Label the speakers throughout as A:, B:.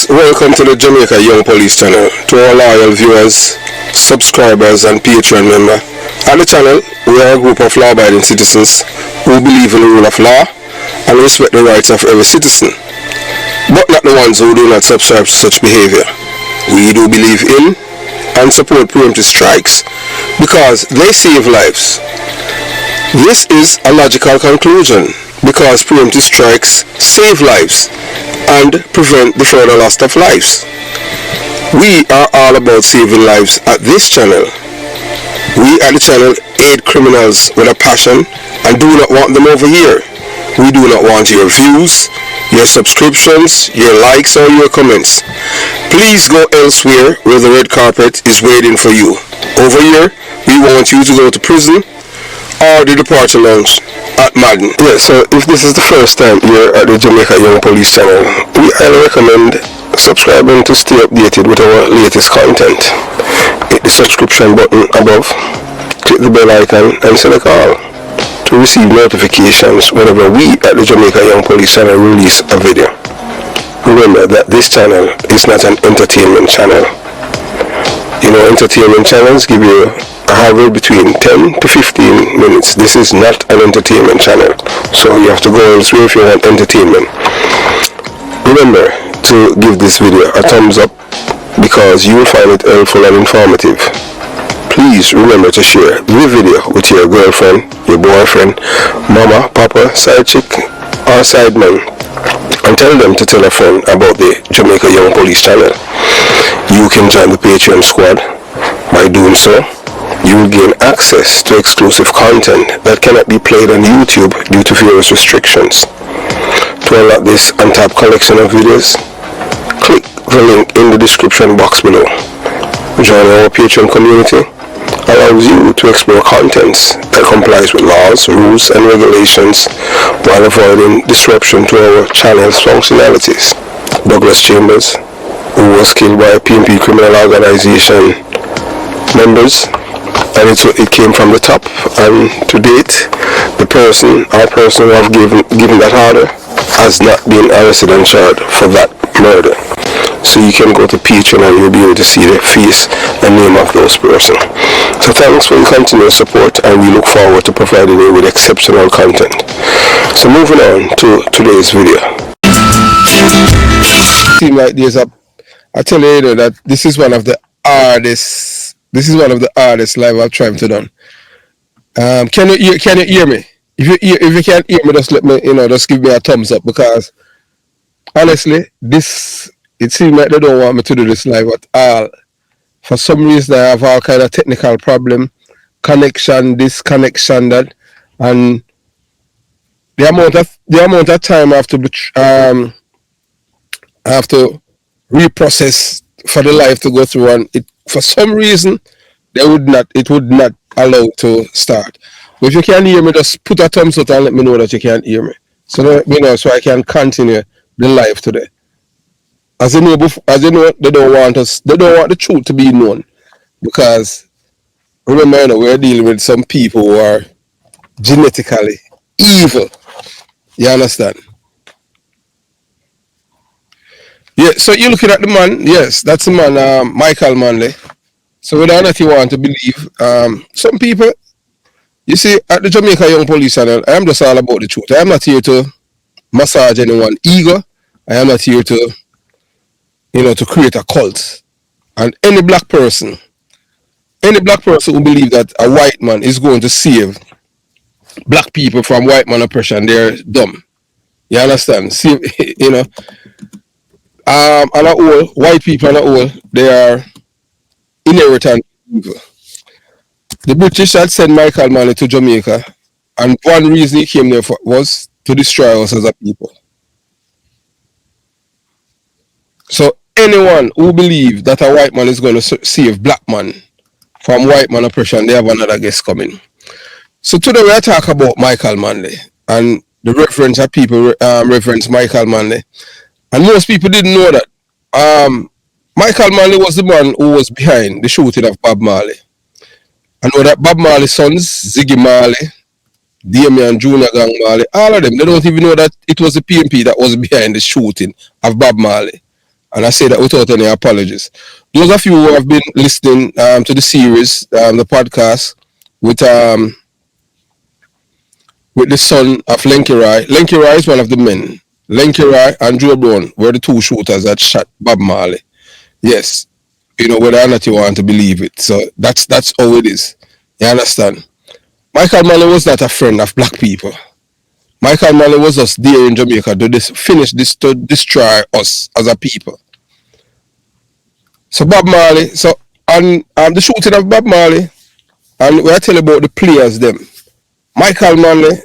A: Yes, welcome to the Jamaica Young Police channel. To all loyal viewers, subscribers and Patreon members. On the channel, we are a group of law-abiding citizens who believe in the rule of law and respect the rights of every citizen, but not the ones who do not subscribe to such behavior. We do believe in and support preemptive strikes because they save lives. This is a logical conclusion because preemptive strikes save lives and prevent the further loss of lives. We are all about saving lives at this channel. We at the channel aid criminals with a passion and do not want them over here. We do not want your views, your subscriptions, your likes or your comments. Please go elsewhere where the red carpet is waiting for you. Over here, we want you to go to prison or the departure lounge at Madden. Yeah, so if this is the first time you're at the Jamaica Young Police channel, we highly recommend subscribing to stay updated with our latest content. Hit the subscription button above, click the bell icon and select all to receive notifications whenever we at the Jamaica Young Police channel release a video. Remember that this channel is not an entertainment channel. You know, entertainment channels give you a average between 10 to 15 minutes. This is not an entertainment channel, so you have to go elsewhere if you want entertainment. Remember to give this video a thumbs up because you will find it helpful and informative. Please remember to share the video with your girlfriend, your boyfriend, mama, papa, side chick or side man, and tell them to tell a friend about the Jamaica Young Police channel. You can join the Patreon squad. By doing so, you will gain access to exclusive content that cannot be played on YouTube due to various restrictions. To unlock this untapped collection of videos, click the link in the description box below. Join our Patreon community allows you to explore contents that complies with laws, rules and regulations while avoiding disruption to our channel's functionalities. Douglas Chambers, who was killed by a PNP criminal organization members, and it came from the top, and to date the person who have given that order has not been arrested and charged for that murder. So you can go to Patreon and you'll be able to see the face and name of those persons. So thanks for your continued support and we look forward to providing you with exceptional content. So moving on to today's video. Seem like I tell you that this is one of the hardest live I've tried to done. Can you hear me? If you can't hear me, just let me, just give me a thumbs up because honestly, it seems like they don't want me to do this live at all. For some reason, I have all kind of technical problem, connection, this, connection, that, and the amount of time I have to reprocess for the live to go through, and for some reason it would not allow to start. But if you can hear me, just put a thumbs up and let me know that you can hear me, so let me know so I can continue the live today. As you know, they don't want the truth to be known because remember, we're dealing with some people who are genetically evil. You understand? Yeah, so you're looking at the man. Yes, that's the man, Michael Manley. So whether or not you want to believe, some people, you see, at the Jamaica Young Police channel, I am just all about the truth. I am not here to massage anyone's ego. I am not here to create a cult. And any black person who believes that a white man is going to save black people from white man oppression, they're dumb. You understand? See, and white people and all, they are inherent evil. The British had sent Michael Manley to Jamaica, and one reason he came there was to destroy us as a people. So anyone who believes that a white man is going to save black man from white man oppression, they have another guest coming. So today we are talking about Michael Manley and the reference that people reference Michael Manley. And most people didn't know that Michael Manley was the man who was behind the shooting of Bob Marley. I know that Bob Marley's sons, Ziggy Marley, Damian Jr. Gang Marley, all of them, they don't even know that it was the PNP that was behind the shooting of Bob Marley. And I say that without any apologies. Those of you who have been listening to the series, the podcast, with with the son of Lenky Rai. Lenky Rai is one of the men. Lenky Rai and Joe Brown were the two shooters that shot Bob Marley. Yes, you know, whether or not you want to believe it. So that's how it is. You understand? Michael Manley was not a friend of black people. Michael Manley was just there in Jamaica to finish this, to destroy us as a people. So Bob Marley, so and the shooting of Bob Marley, and we are telling about the players them. Michael Manley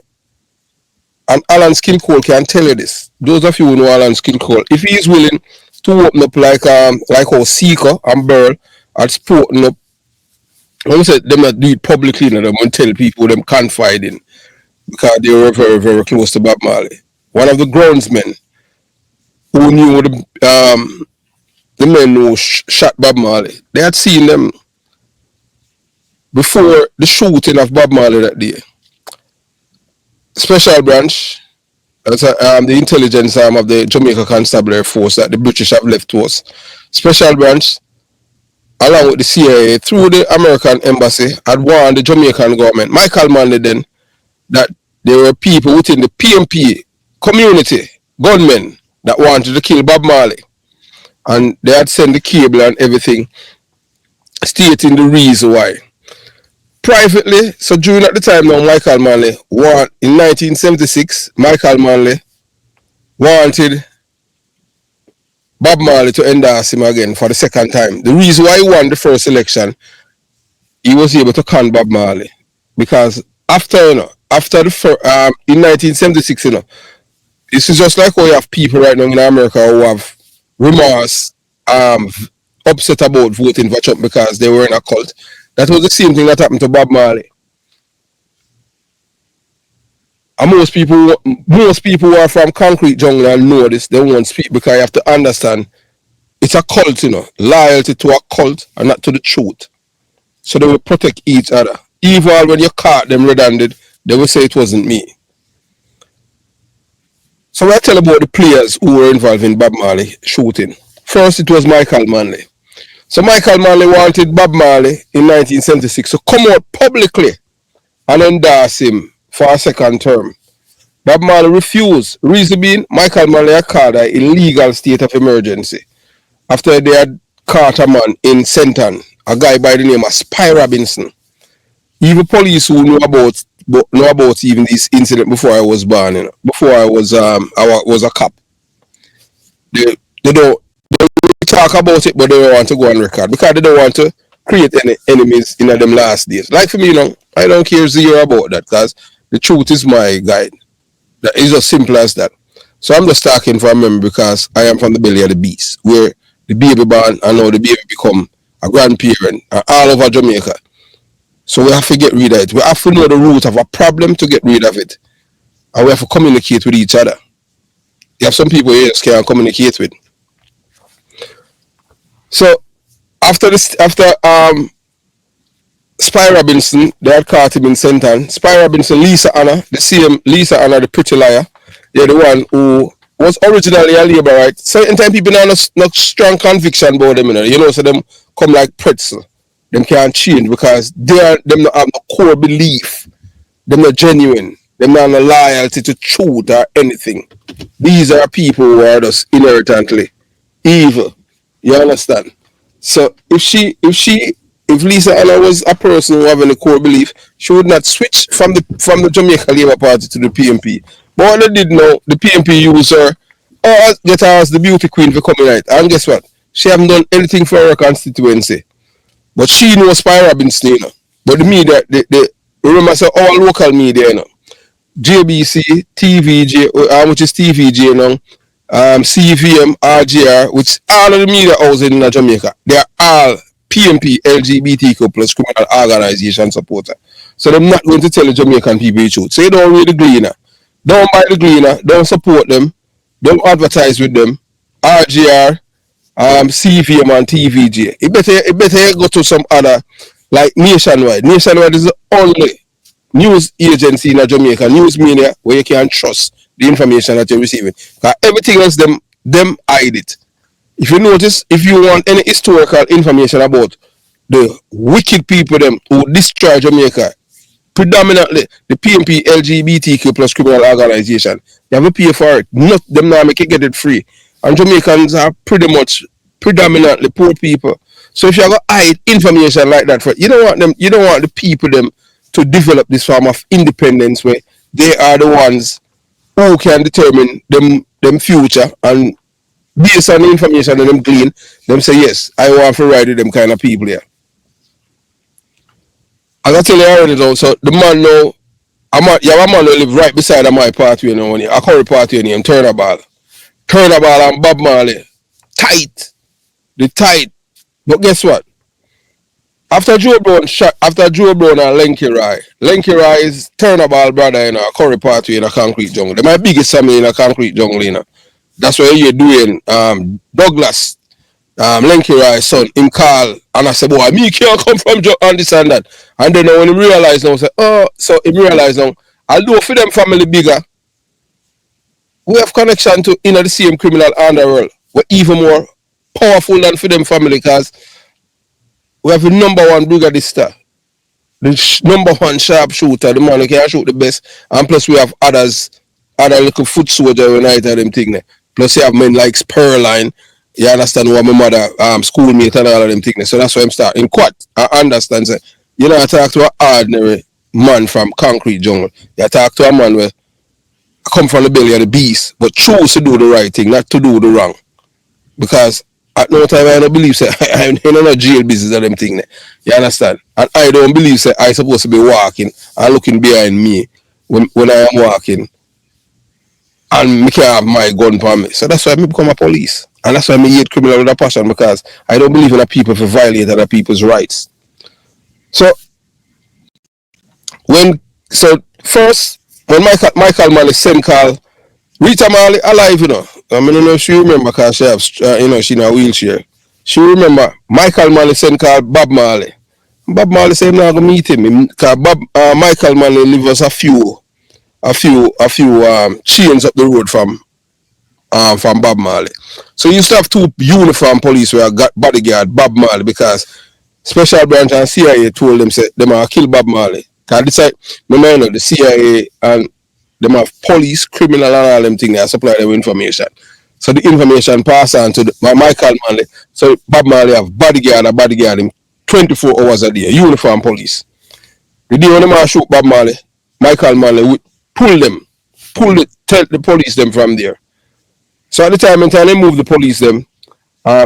A: and Alan Skillcole can tell you this. Those of you who know Alan Skillcole, if he is willing to open up like how Seeker and Burl are sporting up, I would say them not do it publicly, and them won't tell people them confide in, because they were very, very close to Bob Marley. One of the groundsmen who knew the men who shot Bob Marley, they had seen them before the shooting of Bob Marley that day. Special branch, that's the intelligence arm of the Jamaica Constabulary Force that the British have left to us. Special branch, along with the CIA, through the American embassy, had warned the Jamaican government, Michael Manley then, that there were people within the PMP community, gunmen, that wanted to kill Bob Marley. And they had sent the cable and everything, stating the reason why. Privately, so during at the time now, Michael Manley, in 1976, Michael Manley wanted Bob Marley to endorse him again for the second time. The reason why he won the first election, he was able to con Bob Marley. Because in 1976, this is just like how you have people right now in America who have remorse, upset about voting for Trump because they were in a cult. That was the same thing that happened to Bob Marley. And most people who are from concrete jungle and know this, they won't speak, because you have to understand it's a cult, loyalty to a cult and not to the truth. So they will protect each other. Even when you caught them red-handed, they will say it wasn't me. So I tell about the players who were involved in Bob Marley shooting. First, it was Michael Manley. So Michael Manley wanted Bob Marley in 1976 to come out publicly and endorse him for a second term. Bob Marley refused. Reason being, Michael Manley had called an illegal state of emergency after they had caught a man in Senton, a guy by the name of Spy Robinson. Even police who know about even this incident before I was born, before I was a cop. They don't talk about it, but they don't want to go on record because they don't want to create any enemies in them last days. Like for me, I don't care zero about that, because the truth is my guide. That is as simple as that. So I'm just talking from memory, because I am from the belly of the beast, where the baby born and now the baby become a grandparent all over Jamaica. So we have to get rid of it. We have to know the root of a problem to get rid of it. And we have to communicate with each other. You have some people here that can't communicate with. So after Spy Robinson, they had caught him in Senton. Spy Robinson, Lisa Anna, the same Lisa Anna, the pretty liar, they're the one who was originally a Labourite. Certain time people have no strong conviction about them, so them come like pretzel. Them can't change because them not have no core belief. Them not genuine. Them not no loyalty to truth or anything. These are people who are just inherently evil. You understand? So if Lisa Anna was a person who having a core belief, she would not switch from the Jamaica Labour Party to the PMP. But what they did know, the PMP used her, get her as the beauty queen for coming out. And guess what? She haven't done anything for her constituency. But she knows Spy Robinson, But the media, remember, so all local media, JBC, TVJ, which is TVJ, CVM, RGR, which all of the media houses in Jamaica, they are all PMP, LGBTQ plus criminal organization supporter. So they're not going to tell the Jamaican people the truth. So you don't read the Gleaner. Don't buy the Gleaner. Don't support them. Don't advertise with them. RGR, CVM and TVJ. It better go to some other, like Nationwide. Nationwide is the only news agency in Jamaica, news media, where you can trust the information that you're receiving. Because everything else, them hide it. If you notice, if you want any historical information about the wicked people them who destroy Jamaica, predominantly the PMP LGBTQ plus criminal organization, you have to pay for it. Not them now make it get it free. And Jamaicans are pretty much predominantly poor people. So if you have to hide information like that for you don't want them, you don't want the people them to develop this form of independence where they are the ones who can determine them future and based on the information that them glean, them say yes, I want to ride with them kind of people here. As I tell you already though, so the man now you have a man who live right beside of my pathway now, a curry pathway named Turnerball. Turnerball and Bob Marley. Tight. The tight. But guess what? After Joe Brown and Lenky Rai is Turnerball brother in a curry pathway in a concrete jungle. They're my biggest family in a concrete jungle, you know. That's what you're doing. Douglas, Lenky Rice's son, him call, and I said, boy, me can't come from on this and that. And then when he realized now, say, oh, so he realized now, although for them family bigger, we have connection to the same criminal underworld. We're even more powerful than for them family because we have the number one brigadista, the number one sharpshooter, the man who can shoot the best, and plus we have other little foot soldier united them thing there. Plus you have men like Spurline, you understand what my mother schoolmate and all of them things. So that's why I'm starting quite. I understand. Say, you know, I talk to an ordinary man from concrete jungle. You talk to a man where come from the belly of the beast, but choose to do the right thing, not to do the wrong. Because at no time I don't believe say I'm in no jail business of them thing there. You understand? And I don't believe say I supposed to be walking and looking behind me when I am walking and me can't have my gun for me. So that's why I become a police. And that's why I hate criminal with a passion because I don't believe in a people to violate other people's rights. So first when Michael Manley sent call Rita Marley alive, you know. I mean, I don't know if she remember because she have, she in a wheelchair. She remember Michael Manley sent call Bob Marley. Bob Marley said, "I'm not gonna meet him because Michael Manley live us a few chains up the road from Bob Marley. So you used to have two uniform police who got bodyguard Bob Marley because Special Branch and CIA told them say them are kill Bob Marley. Cause this side, remember the CIA and them have police, criminal and all them things they supply them information. So the information pass on to Michael Manley. So Bob Marley have bodyguard him 24 hours a day, uniform police. The day when the man shoot Bob Marley, Michael Manley would tell the police them from there. So at the time they move the police them,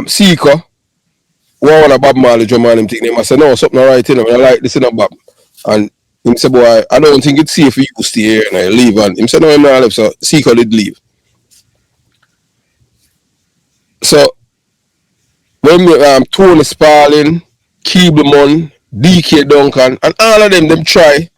A: Seeker, one of Bob Marley drum on him thing, they must say, no, something right in him, I like this in a Bob. And him say, boy, I don't think it's safe for you to stay here and I leave. And him said, no, I'm not left, so Seeker did leave. So when Tony Spalding, Keebleman, DK Duncan, and all of them try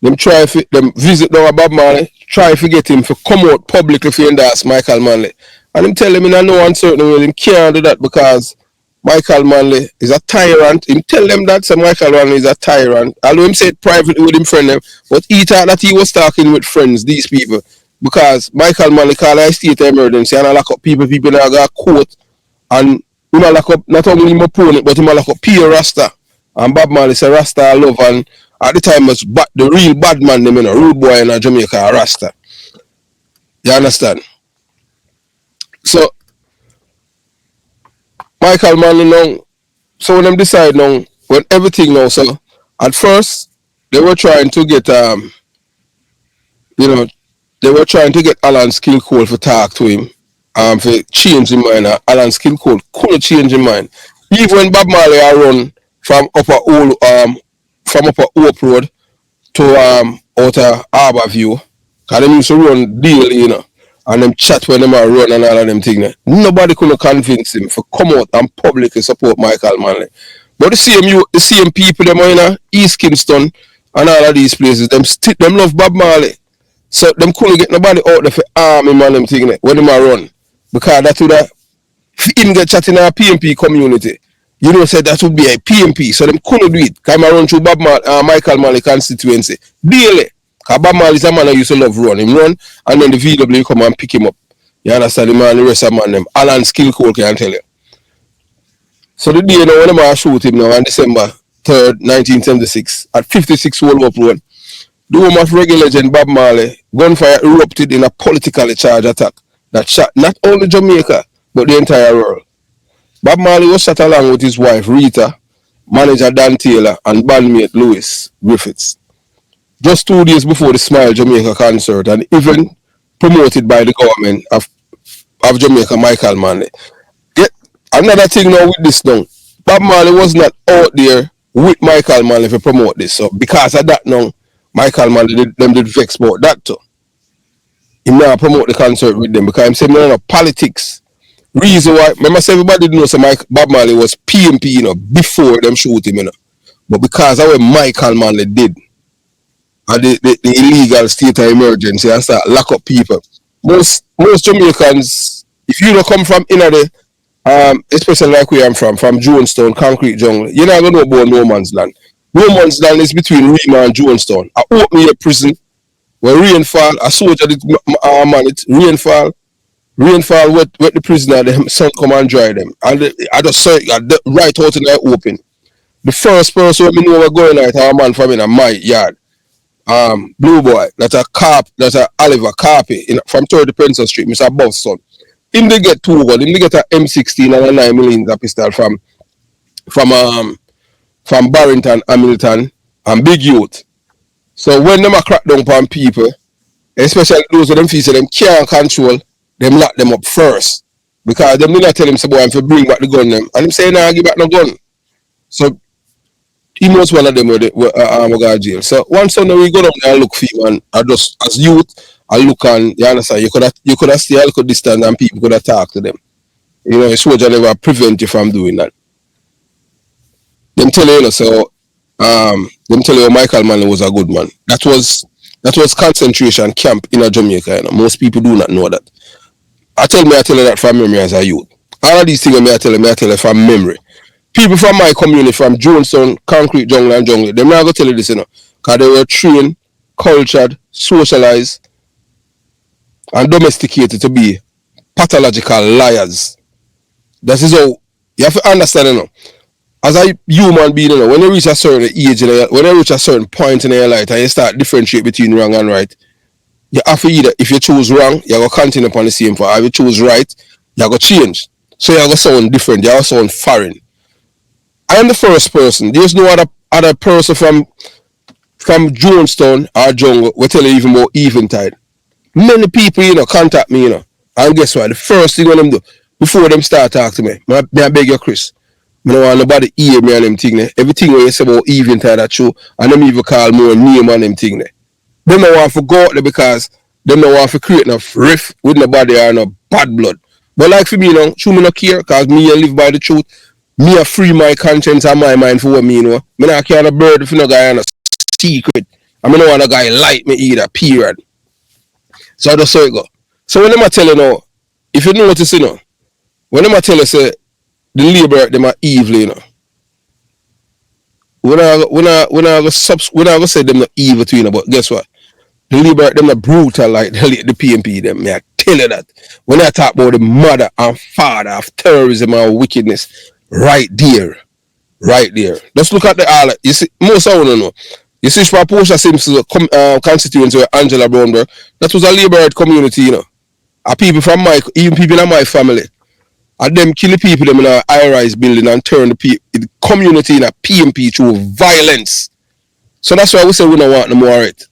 A: visit down Bob Marley, try to get him to come out publicly to endorse Michael Manley. And him tell him in no uncertain way, him can't do that because Michael Manley is a tyrant. Him tell them that so Michael Manley is a tyrant. Although him said privately with him friend them, but he thought that he was talking with friends, these people. Because Michael Manley called a state emergency and I lock up people now got court and he lock up not only him opponent but he lock up Pierre Rasta. And Bob Marley say Rasta I love and at the time was the real bad man them, rude boy in Jamaica, Rasta. You understand? So Michael Manley now, so when them decide now, when everything now, so at first they were trying to get they were trying to get Alan Skillcole for talk to him, for change his mind. Alan Skillcole couldn't change his mind. Even when Bob Marley run from Upper Hope Road to Outer Harbour View, because them used to run daily, and them chat when them are run and all of them things. Nobody could convince him to come out and publicly support Michael Manley. But the same people them are East Kingston and all of these places, them love Bob Marley. So them couldn't get nobody out there for arm him and them thing when them are run. Because that would have him get chat in our PMP community. Said that would be a PMP. So them couldn't do it. Because I run through Michael Manley constituency. Daily. Because Bob Marley is a man who used to love run. Him run and then the VW come and pick him up. You understand? The man, the rest of man them. Alan Skillcole can tell you. So the day you know when them shoot him now on December 3rd, 1976 at 56 World War Road, the home of reggae legend Bob Marley, gunfire erupted in a politically charged attack that shot not only Jamaica but the entire world. Bob Marley was shot along with his wife Rita, manager Dan Taylor, and bandmate Louis Griffiths. Just 2 days before the Smile Jamaica concert, an event promoted by the government of Jamaica, Michael Manley. Get another thing now with this now. Bob Marley was not out there with Michael Manley to promote this. So because of that now, Michael Manley did vex about that too. He now promote the concert with them because I'm saying no politics. Reason why remember say everybody knows so Bob Marley was PMP, before them shoot him, But because of what Michael Manley did and the illegal state of emergency and start lock up people. Most Jamaicans, if you don't come from inner the especially like where I'm from Jonestown, Concrete Jungle, you're not gonna know about no man's land. No man's land is between Rima and Jonestown. I open a prison where rainfall, a soldier did man it, rainfall wet the prisoner, the sun come and dry them. And I just saw it right out in the open. The first person we know we're going out a man from in my yard. Blue boy, that's a Oliver Carpy from 30 Princeton Street, Mr. Boston. Him they get two gun, him they get a M16 and a 9mm pistol from Barrington, Hamilton, and Big Youth. So when them a crack down upon people, especially those of them feel them can't control, them lock them up first. Because them do not tell him say boy I'm to bring back the gun them. And him say nah give back no gun. So he knows one of them were go jail. So once we go down there and look for him and I just as youth I look and you understand you could have stay a little distance and people could have talk to them. A soldier never prevent you from doing that. Them tell you, so them tell you Michael Manley was a good man. That was concentration camp in a Jamaica, Most people do not know that. I tell you that from memory as a youth. All of these things I tell you from memory. People from my community, from Jonestown, Concrete Jungle and Jungle, they're not going to tell you this, because they were trained, cultured, socialized, and domesticated to be pathological liars. That is how you have to understand, as a human being, when you reach a certain age, when you reach a certain point in your life and you start differentiate between wrong and right, you have to either, if you choose wrong, you're going to continue upon the same path. If you choose right, you're going to change. So you're going to sound different, you're going to sound foreign. I am the first person. There's no other person from Jonestown or Jungle will tell you even more eventide. Many people, contact me, and guess what? The first thing when them do, before them start talking to me, I beg you, Chris, I don't want nobody hear me and them thing. Everything when you say about eventide that true, and them even call more name on them thing. Them don't want to go out there because them don't want to create no rift with nobody or no bad blood. But like for me, true me no care, because me I live by the truth. Me a free my conscience and my mind for what me Me not care a bird if no guy on a secret. I mean no want a guy like me either, period. So that's how it go. So when them I tell you if you notice, when them I tell you say the labor them are evil, when I go say them not evil to but guess what? The labor them not brutal like the PMP them. Me I tell you that. When I talk about the mother and father of terrorism and wickedness, right there. Just look at the all. You see, most I want to know. You see, for Portia Simpson's constituency where Angela Brownberg, that was a labourite community, A people from even people in my family. And them kill the people them in a high-rise building and turn the community in a PMP through violence. So that's why we say we don't want no more of it.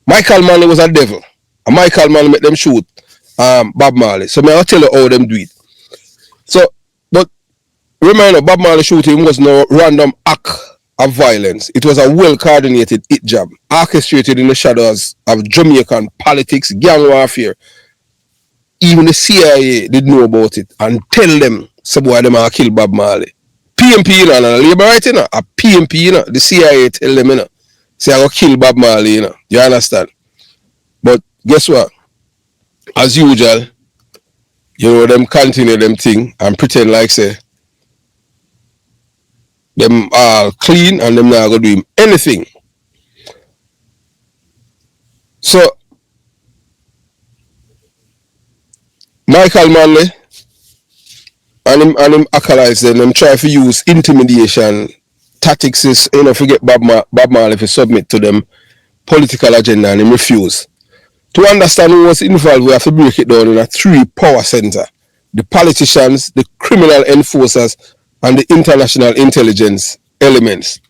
A: Michael Manley was a devil. And Michael Manley made them shoot Bob Marley. So I'll tell you how them do it. So, but remember, Bob Marley shooting was no random act of violence. It was a well-coordinated hit job, orchestrated in the shadows of Jamaican politics, gang warfare. Even the CIA did know about it and tell them, so boy, them are kill Bob Marley. PMP, and a labor right, a PMP, the CIA tell them, say I go kill Bob Marley, You understand? But guess what? As usual, them continue them thing and pretend like say them are clean and them not gonna do him anything. So Michael Manley and him acolytes them try to use intimidation tactics is forget Bob Marley to submit to them political agenda and him refuse. To understand who was involved, we have to break it down in a three power center: the politicians, the criminal enforcers, and the international intelligence elements.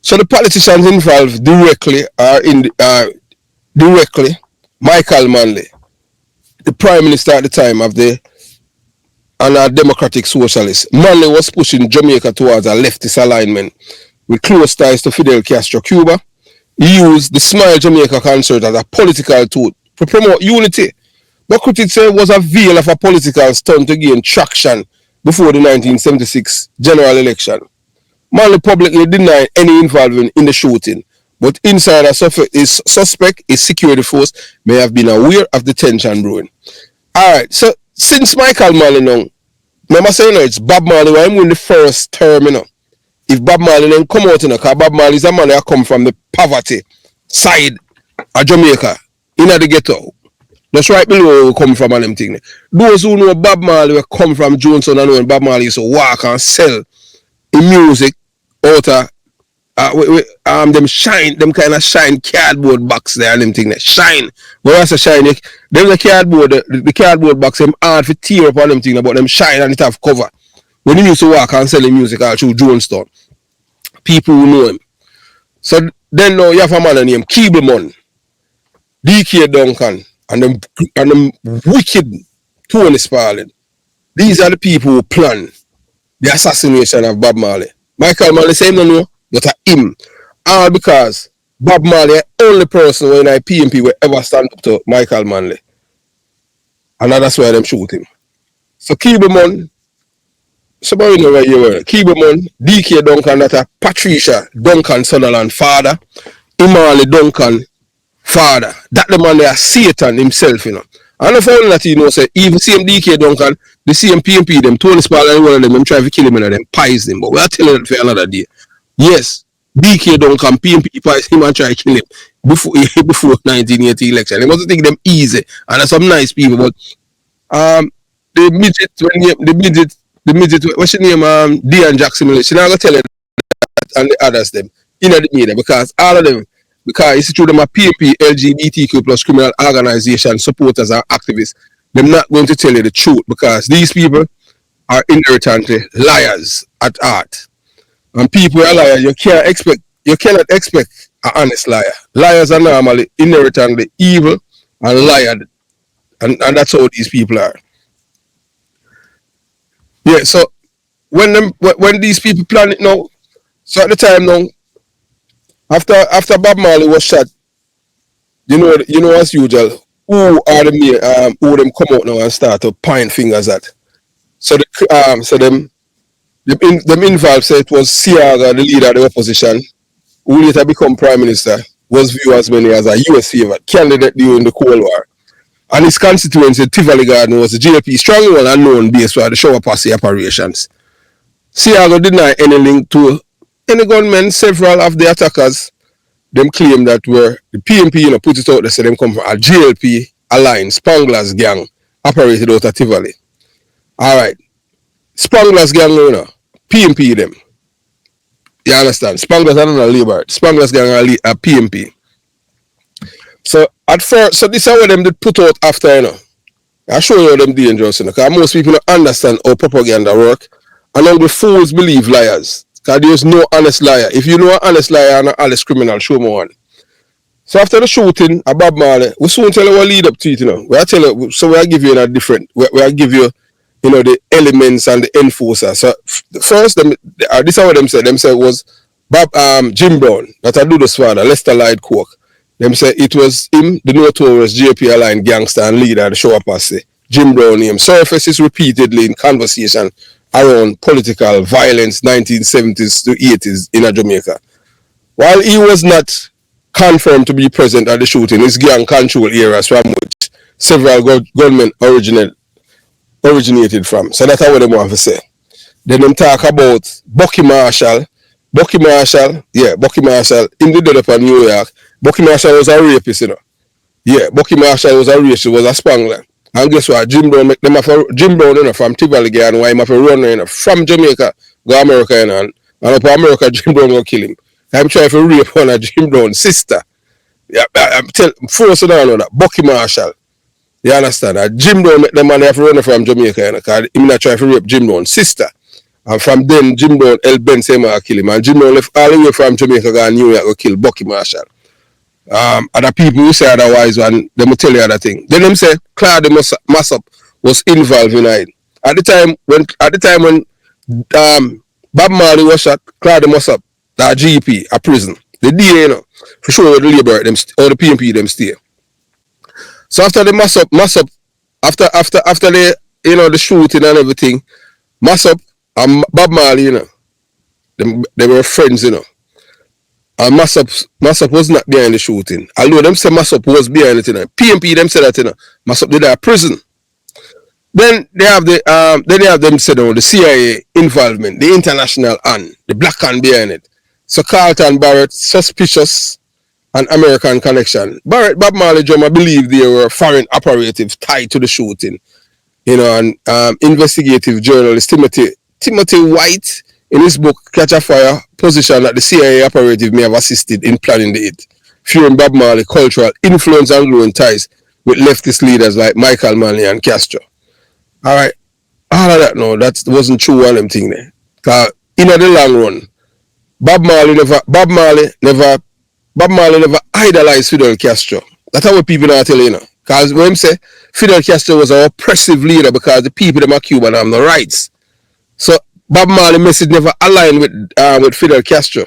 A: So the politicians involved directly are directly Michael Manley, the Prime Minister at the time of the and a democratic socialist. Manley was pushing Jamaica towards a leftist alignment with close ties to Fidel Castro Cuba. He used the Smile Jamaica concert as a political tool to promote unity, but critics say it was a veil of a political stunt to gain traction before the 1976 general election. Manley publicly denied any involvement in the shooting, but insider suspect a security force may have been aware of the tension brewing. Alright, so since Michael Manley now, remember saying it's Bob Marley when he win the first term, If Bob Marley then come out, because Bob Marley is a man that come from the poverty side of Jamaica, in the ghetto. That's right below where we come from and them thing. Those who know Bob Marley will come from Johnson and when Bob Marley used to walk and sell in music out of them kind of shine cardboard box there and them thing there. Shine. When I say shine, them the cardboard box them hard for tear up on them thing, but them shine and it have cover. When he used to walk and sell the music all through Jonestown, people who know him. So then now you have a man named Keeblemon, DK Duncan, and them wicked Tony Spalding. These are the people who plan the assassination of Bob Marley. Michael Manley say no know, but him. All because Bob Marley the only person when I PMP will ever stand up to Michael Manley. And that's why them shoot him. So Keeblemon, somebody know where you were. Keeblemon, DK Duncan, that a Patricia Duncan Sutherland father, Imali Duncan father. That the man there Satan himself, And the found that say even same DK Duncan, the same PMP them, Tony Spalding and one of them try to kill him and them pies them. But we'll tell you that for another day. Yes, DK Duncan, PMP pies him and try to kill him before 1980 election. They must think them easy. And there's some nice people, but the midget, what's your name? Diane Jackson, she not gonna tell it and the others them in the media because all of them, because it's true them are PMP, LGBTQ plus criminal organization supporters and activists, they're not going to tell you the truth because these people are inherently liars at heart. And people are liars, you cannot expect an honest liar. Liars are normally inherently evil and liar, and that's how these people are. Yeah, so when these people plan it now, so at the time now, after Bob Marley was shot, you know as usual, who are the who them come out now and start to point fingers at. So them involved say it was Siaga, the leader of the opposition, who later become Prime Minister, was viewed as many as a US favourite candidate during the Cold War. And his constituency, Tivoli Garden, was the JP strong well and known base for the shower posse operations. Siaga denied any link to any gunmen. Several of the attackers, them claim that were the PMP, put it out there, say them come from a JLP aligned Spangler's gang operated out of Tivoli. Alright. Spangler's gang, PMP them. You understand? Spangler's are not a labor. Spangler's gang are PMP. So at first, so this is what them did put out after, I show you how them dangerous, because most people don't understand how propaganda work, and all the fools believe liars, because there's no honest liar. If you know an honest liar and an honest criminal, show me one. So after the shooting at Bob Marley, we soon tell you what lead up to it, We tell you, so we'll give you a different, we'll give you, the elements and the enforcers. So first, this is what them said. Them said was Jim Brown, that I do this father, Lester Lloyd Cook. Them say it was him, the notorious JP aligned gangster and leader of the show posse. Jim Brown name surfaces repeatedly in conversation around political violence 1970s to 80s in Jamaica. While he was not confirmed to be present at the shooting, his gang control areas from which several gunmen originated from. So that's what they want to say. Then them talk about Bucky Marshall. Bucky Marshall in the development New York. Bucky Marshall was a rapist, Yeah, Bucky Marshall was a racist, was a spangler. And guess what? Jim Brown make them have a, Jim Brown, you know, from Tivoli guy, and why him have a run, you know, from Jamaica go America, you know, and up America, Jim Brown will kill him. I'm trying to rape one of Jim Brown's sister. Yeah, I'm telling, forcing on that. Bucky Marshall. You understand? Jim Brown make them man have to run from Jamaica, you know, because him not trying to rape Jim Brown's sister. And from then, Jim Brown, El Ben say to kill him. And Jim Brown left all the way from Jamaica, go to New York, go kill Bucky Marshall. Other people who say otherwise, and they will tell you other thing. Then them say Claude Massop was involved in it. At the time when Bob Marley was shot, Claude Massop, the GP, a prison. The DA, you know, for sure the labor them or the PMP them stay. So after the Massop, after the, you know, the shooting and everything, Massop and Bob Marley, you know, they were friends, you know. And Massop was not behind the shooting. Although them say Massop was behind it, you know. PMP them say that, you know, Massop did a prison. Then they have them say the CIA involvement, the international hand, the black hand behind it. So Carlton Barrett, suspicious and American connection. Bob Marley drummer believed they were foreign operatives tied to the shooting. You know, and investigative journalist Timothy White, in his book Catch a Fire, position that the CIA operative may have assisted in planning the hit, fearing Bob Marley cultural influence and growing ties with leftist leaders like Michael Manley and Castro. Alright, all of that no, that wasn't true on them thing there. Because in the long run, Bob Marley never idolized Fidel Castro. That's how people are telling you know. Because when say Fidel Castro was an oppressive leader because the people them are Cuban have no rights. So Bob Marley message never aligned with Fidel Castro.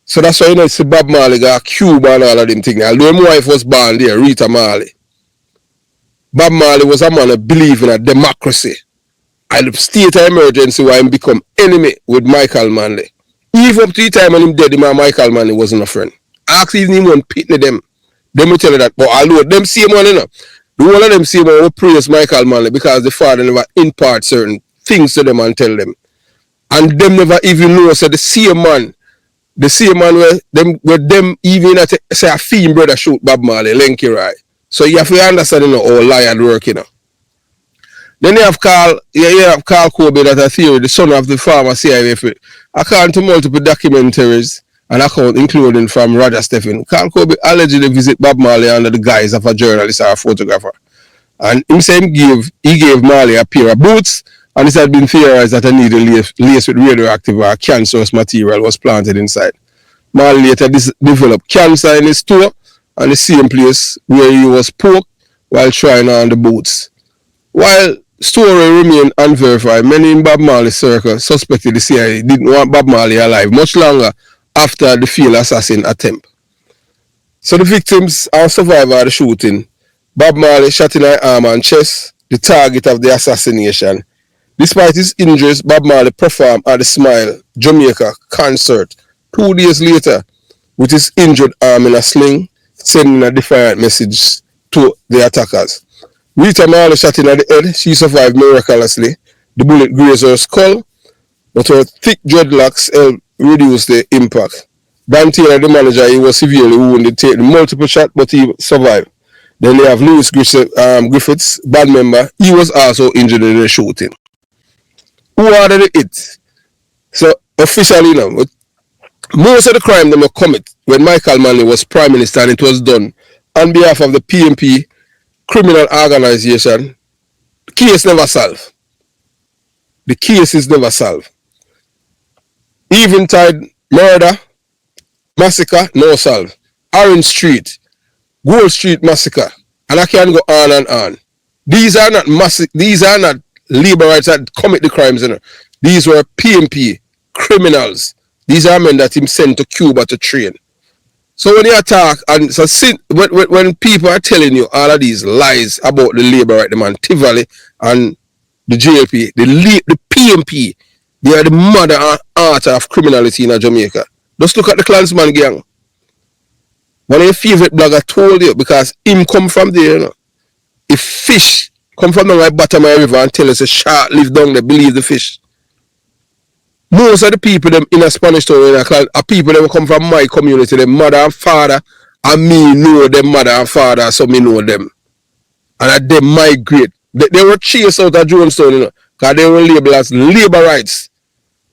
A: So that's why you know see Bob Marley got Cuba and all of them things. Although my wife was born there, Rita Marley. Bob Marley was a man who believed in a democracy. And the state of emergency why him become enemy with Michael Manley. Even up to the time when him dead, Michael Manley wasn't a friend. Ask even him one pitney them. Them will tell you that. But although them same one, you know, the whole of them same one will praise Michael Manley because the father never impart certain things to them and tell them. And them never even know so the same man where them even say a fiend brother shoot Bob Marley, Lenky Rai. So you have to understand, you know, how lion work, you know. Then you have Carl Kobe, that a theory, the son of the former CIA. According to multiple documentaries and accounts, including from Roger Stephen, Carl Kobe allegedly visit Bob Marley under the guise of a journalist or a photographer. And he gave Marley a pair of boots, and it had been theorized that a needle laced with radioactive or cancerous material was planted inside. Marley later developed cancer in his toe, and the same place where he was poked while trying on the boots. While story remained unverified, many in Bob Marley's circle suspected the CIA didn't want Bob Marley alive much longer after the failed assassin attempt. So the victims and survivor of the shooting, Bob Marley shot in the arm and chest, the target of the assassination. Despite his injuries, Bob Marley performed at the Smile, Jamaica concert 2 days later with his injured arm in a sling, sending a defiant message to the attackers. Rita Marley shot in the head. She survived miraculously. The bullet grazed her skull, but her thick dreadlocks helped reduce the impact. Dan Taylor, the manager, he was severely wounded, taking multiple shots, but he survived. Then they have Lewis Griffiths, band member. He was also injured in the shooting. Who ordered it? So officially, you know, most of the crime they were commit when Michael Manley was Prime Minister, and it was done on behalf of the PMP criminal organization. The case never solved. The case is never solved. Eventide murder, massacre, no solved. Orange Street, Gold Street massacre, and I can go on and on. These are not labor rights that commit the crimes, you know. These were PMP criminals. These are men that him sent to Cuba to train. So when you attack, and so when people are telling you all of these lies about the labor right, the man Tivoli and the JLP, the PMP, they are the mother and heart of criminality in Jamaica. Just look at the Klansman gang. One of your favorite blogger told you, because him come from there, you know. If fish come from the bottom of the river and tell us a shark live down there, believe the fish. Most of the people them in a Spanish town are people that come from my community, their mother and father, and me know them mother and father, so me know them. and that they migrate. They were chased out of Jonestown, you know, because they were labeled as labor rights.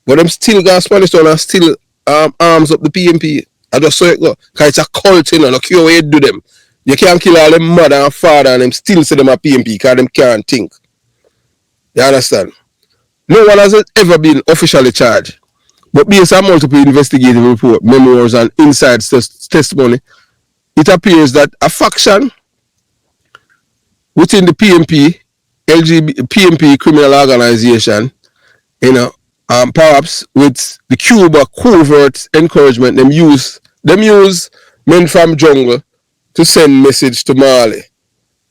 A: But them still got Spanish Town and still arms up the PMP. I just saw it go. Because it's a cult, you know, no care what you do them. You can't kill all them mother and father and them still say them a PMP because them can't think. You understand? No one has ever been officially charged. But based on multiple investigative reports, memoirs, and inside testimony, it appears that a faction within the PMP, PMP criminal organization, you know, perhaps with the Cuba covert encouragement, them use men from jungle to send message to Marley.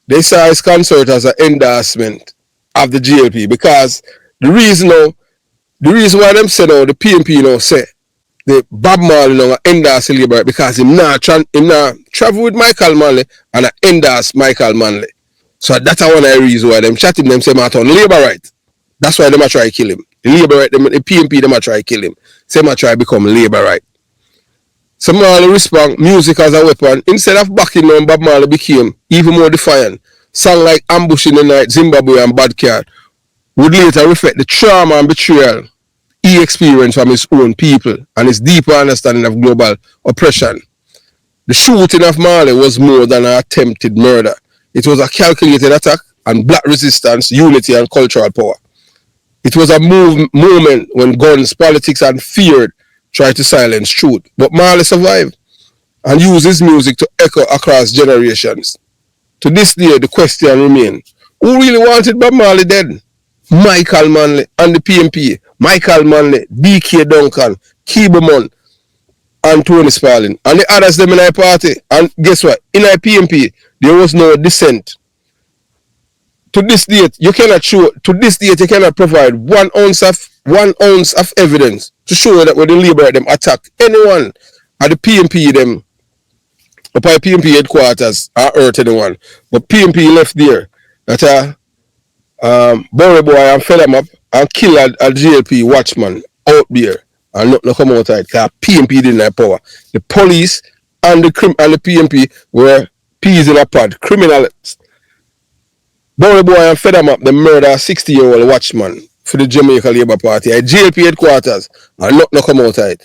A: They saw his concert as an endorsement of the GLP because the reason why them say now the PMP now say the Bob Marley now endorse labor because him not travel with Michael Manley and endorse Michael Manley. So that's one of the reasons why them chatting them say matter on labor right. That's why them a try kill him. The labor right, the PMP them a try kill him. Say them a try become labor right. So Marley respond music as a weapon. Instead of backing down, Bob Marley became even more defiant. Song like Ambush in the Night, Zimbabwe and Bad Card would later reflect the trauma and betrayal he experienced from his own people and his deeper understanding of global oppression. The shooting of Marley was more than an attempted murder. It was a calculated attack on black resistance, unity and cultural power. It was a moment when guns, politics and fear tried to silence truth. But Marley survived and used his music to echo across generations. To this day, the question remains, who really wanted Bob Marley dead? Michael Manley and the PMP. Michael Manley, DK Duncan, Keeberman, and Tony Spalding. And the others them in our party. And guess what? In our PMP, there was no dissent. To this date, you cannot provide 1 ounce of evidence to show that when the liberate them attack anyone at the PMP them up at PMP headquarters or hurt anyone. But PMP left there that Bory Boy and fed them up and kill a GLP watchman out there and not come outside because PMP didn't have power. The police and the PMP were peas in a pod, criminals. Bory Boy and fed them up, the murder a 60-year-old watchman for the Jamaica Labour Party at GLP headquarters and not come outside.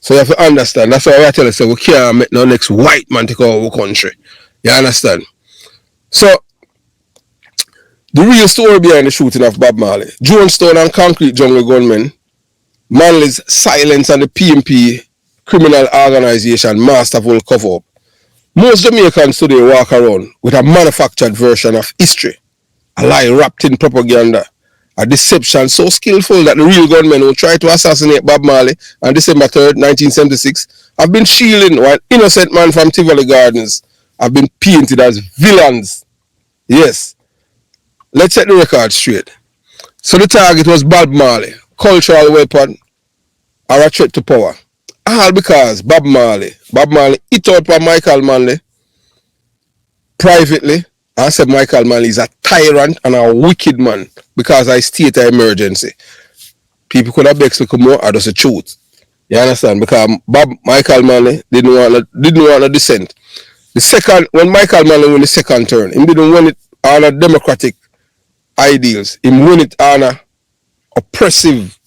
A: So you have to understand. That's why I tell you, so we can't make no next white man take over our country. You understand? So, the real story behind the shooting of Bob Marley, Jonestown and Concrete Jungle gunmen, Manley's silence and the PMP criminal organization masterful cover-up. Most Jamaicans today walk around with a manufactured version of history, a lie wrapped in propaganda, a deception so skillful that the real gunmen who tried to assassinate Bob Marley on December 3rd, 1976 have been shielding while innocent men from Tivoli Gardens have been painted as villains. Yes. Let's set the record straight. So the target was Bob Marley, cultural weapon, or a threat to power. All because Bob Marley hit out for Michael Manley privately and said Michael Manley is a tyrant and a wicked man because I state an emergency. People could have vexed to come out, or just the truth. You understand? Because Michael Manley didn't want a dissent. When Michael Manley won the second turn, he didn't win it on a democratic ideals. He win it on a oppressive.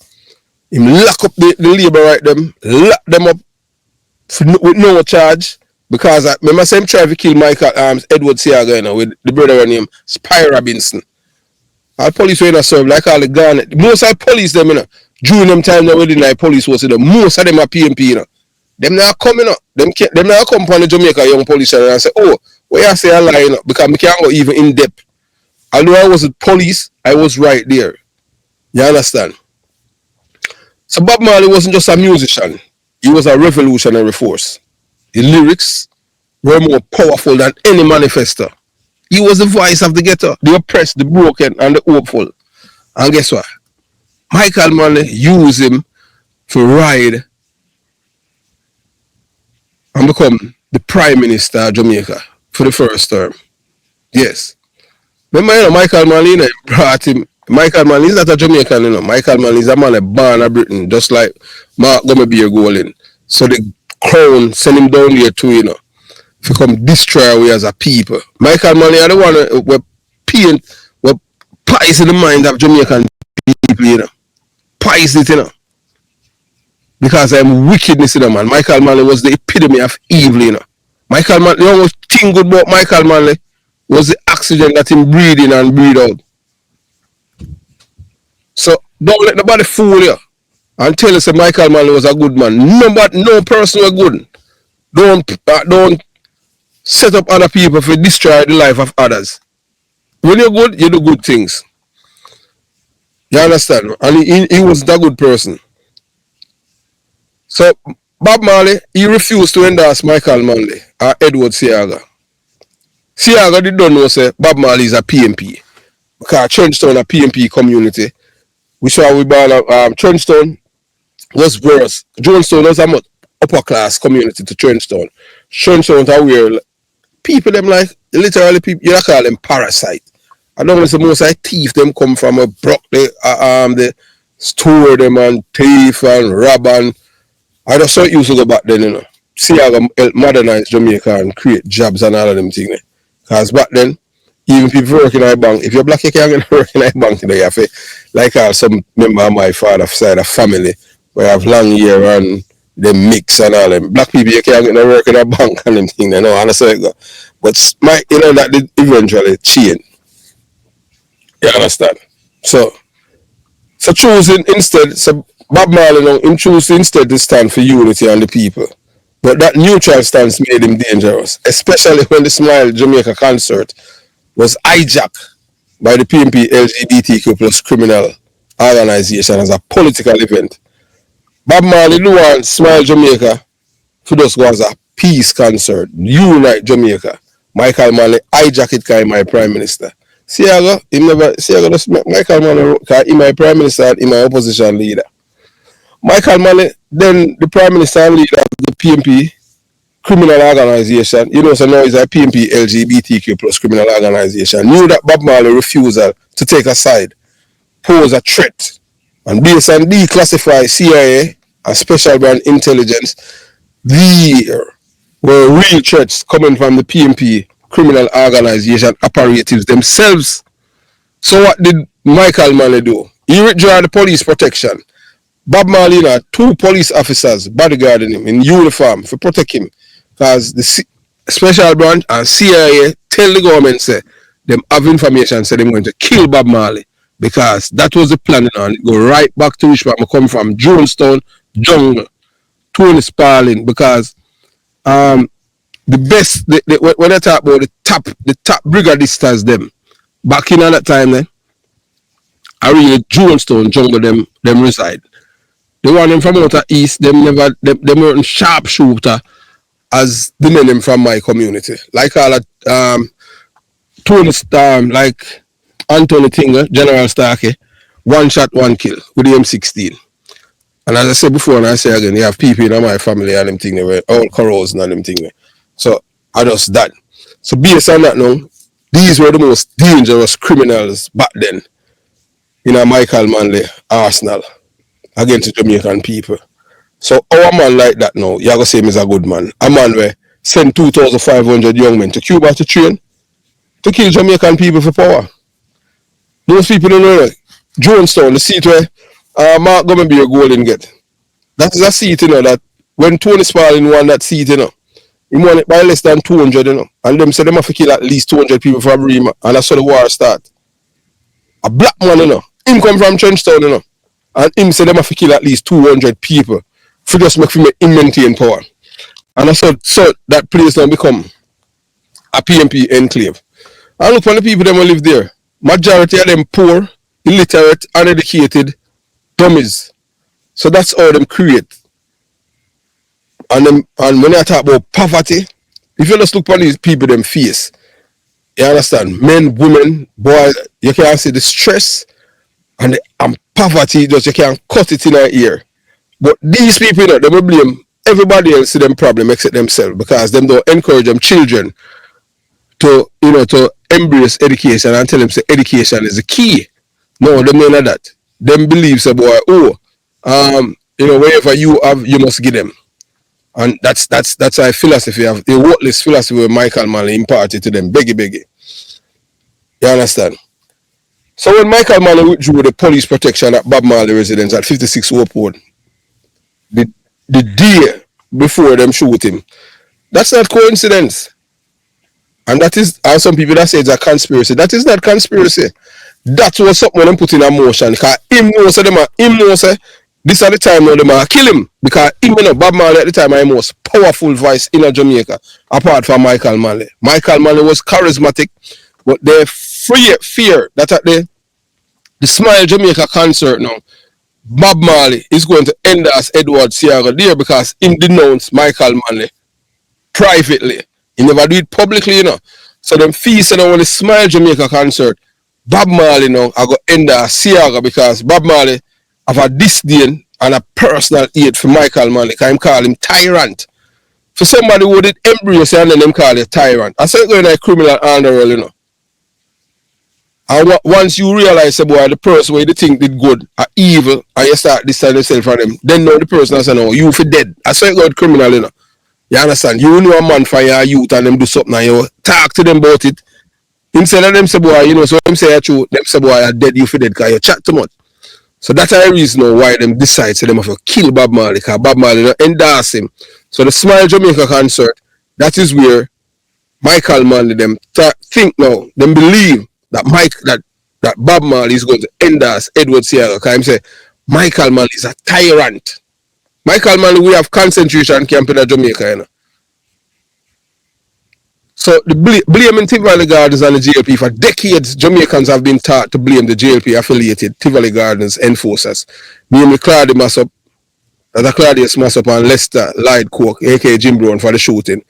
A: He lock up the labor right them, lock them up with no charge. Because I remember same try to kill Michael Edward Siaga, you know, with the brother named Spy Robinson. Our police were in a serve like all the Garnet. Most of the police them, you know, during them time they were in the police was, you know, most of them are PMP, you know. Them not coming up. Them not come upon the Jamaica young police and say, oh, where I say a lie, you know, because I can't go even in depth. Although I was with police, I was right there. You understand? So Bob Marley wasn't just a musician. He was a revolutionary force. His lyrics were more powerful than any manifesto. He was the voice of the ghetto, the oppressed, the broken, and the hopeful. And guess what? Michael Manley used him to ride and become the Prime Minister of Jamaica for the first term. Yes. Remember, you know, Michael Manley, you know, brought him. Michael Manley is not a Jamaican, you know. Michael Manley is a man born in Britain, just like Mark Gummerbeer Golding. So the crown sent him down here too, you know. to come destroy we as a people. Michael Manley are the one we paint, we poison the mind of Jamaican people, you know. Poison it, you know. Because I'm wickedness, you know, man. Michael Manley was the epitome of evil, you know. Michael Manley, the only thing good about Michael Manley was the oxygen that him breathe in and breathe out. So don't let nobody fool you and tell us that Michael Manley was a good man. No person was good. Don't set up other people to destroy the life of others. When you're good, you do good things. You understand? And he wasn't a good person. So Bob Marley, he refused to endorse Michael Manley or Edward Seaga. Seaga did not know say Bob Marley is a PMP. Because Trenchtown a PMP community. Which are we born Trenchtown was worse. Jonestown was a much upper class community to Trenchtown. Trenchtown are where people them like literally people you call them parasite. I don't know the most like thief them come from a broke the store them and thief and rob and I just saw it used to go back then, you know. See how help modernize Jamaica and create jobs and all of them things. Because back then, even people working in a bank, if you're black, you can't get work in a bank, you know, you have to, like some member of my father's side of family, where I have long hair and they mix and all them. Black people, you can't get no work in a bank and them things, you know, and that's how it go. But, you know, that did eventually change. You understand? So choosing instead, so Bob Marley now, him choose instead to stand for unity and the people. But that neutral stance made him dangerous, especially when the Smile Jamaica concert was hijacked by the PMP LGBTQ plus criminal organization as a political event. Bob Marley do want Smile Jamaica to just go as a peace concert, unite Jamaica. Michael Manley hijacked it because my prime minister. Seaga, Michael Manley, because he my prime minister and he my opposition leader. Michael Manley, then the Prime Minister and leader of the PMP criminal organization, you know, so now it's a PMP LGBTQ plus criminal organization, knew that Bob Marley refusal to take a side pose a threat. And based on declassified CIA and special brand intelligence, there were real threats coming from the PMP criminal organization operatives themselves. So what did Michael Manley do? He withdrew the police protection. Bob Marley had 2 police officers bodyguarding him in uniform to protect him because the special branch and CIA tell the government say them have information say they're going to kill Bob Marley because that was the plan and go right back to which I come from, Jonestown, Jungle, Tony Sparling, because the best when they talk about the top brigadistas them back in that time then I really Jonestown, Jungle them reside. The one them from outer east, them weren't sharpshooter as the men them from my community. Like all that Tony Storm, like Anthony Tinger, General Starkey, 1 shot, 1 kill with the M16. And as I said before and I say again, you have people in my family and them thing they were all corrosion and them thing. So I just that. So based on that now, these were the most dangerous criminals back then in a Michael Manley arsenal against the Jamaican people. So our man like that now, you gotta say him is a good man. A man where send 2,500 young men to Cuba to train to kill Jamaican people for power. Most people don't know that. Jonestown, the seat where Mark Gummerbeer Golden get. That is a seat, you know, that when Tony Sparling won that seat, you know, he won it by less than 200, you know. And them said they have to kill at least 200 people from Rima. And that's how the war start. A black man, you know. Him come from Trenchtown, you know. And him said they have to kill at least 200 people for just make him maintain power. And I said, so that place now become a PMP enclave. And look for the people that live there. Majority of them poor, illiterate, uneducated, dummies. So that's how them create. And when I talk about poverty, if you just look at these people, them face, you understand? Men, women, boys, you can't see the stress and poverty, just you can't cut it in our ear. But these people, you know, they will blame everybody else to them problem except themselves because them don't encourage them children to, you know, to embrace education and tell them say education is the key. No, them know that. Them believe say boy, you know, wherever you have, you must give them. And that's our philosophy of the worthless philosophy where Michael Manley imparted to them. Beggy. You understand? So when Michael Manley withdrew the police protection at Bob Marley residence at 56 Hope Road, the day before them shoot him, that's not coincidence. And that is, and some people that say it's a conspiracy. That is not conspiracy. That was something them put in a motion. Because him knows this at the time now them are kill him. Because him, you know, Bob Marley at the time are the most powerful voice in Jamaica, apart from Michael Manley. Michael Manley was charismatic, but they fear that at the Smile Jamaica concert now, Bob Marley is going to endorse Edward Seaga there because him denounced Michael Manley privately. He never do it publicly, you know. So them feast on the Smile Jamaica concert, Bob Marley now I go endorse Seaga because Bob Marley have a disdain and a personal hate for Michael Manley because him call him tyrant. For somebody who did embrace and then them call you tyrant. I say going like criminal underworld, you know. And once you realize, boy, the person where you think did good are evil, and you start distancing yourself from them, then now the person has said, no, you for dead. I say God criminal, you know. You understand? You know a man for your youth and them do something and you talk to them about it. Instead of them say, boy, you know, so them say true, them say, boy, you're dead, you for dead, because you chat too much. So that's the reason why them decide so them have to kill Bob Marley, because Bob Marley don't endorse him. So the Smile Jamaica concert, that is where Michael Manley them think now, them believe that Bob Marley is going to endorse Edward Seaga because he say Michael Manley is a tyrant. Michael Manley, we have concentration camp in Jamaica, you know. So the blaming Tivoli Gardens and the JLP for decades, Jamaicans have been taught to blame the JLP affiliated Tivoli Gardens enforcers, namely Claudius Massop and Lester Lloyd Cook, aka Jim Brown, for the shooting.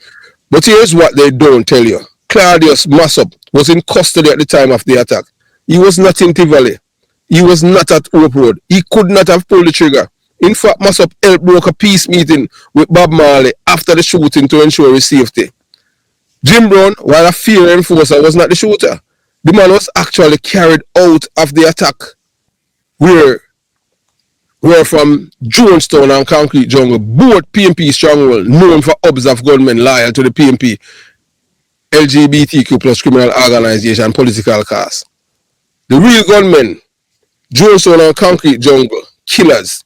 A: But here's what they don't tell you. Claudius Massop was in custody at the time of the attack. He was not in Tivoli. He was not at Hope Road. He could not have pulled the trigger. In fact, Massop helped broke a peace meeting with Bob Marley after the shooting to ensure his safety. Jim Brown, while a field enforcer, was not the shooter. The man was actually carried out of the attack. We're from Jonestown and Concrete Jungle, both PMP stronghold, known for hubs of gunmen loyal to the PMP, LGBTQ plus criminal organization, political cause. The real gunmen, Jonestown and Concrete Jungle, killers.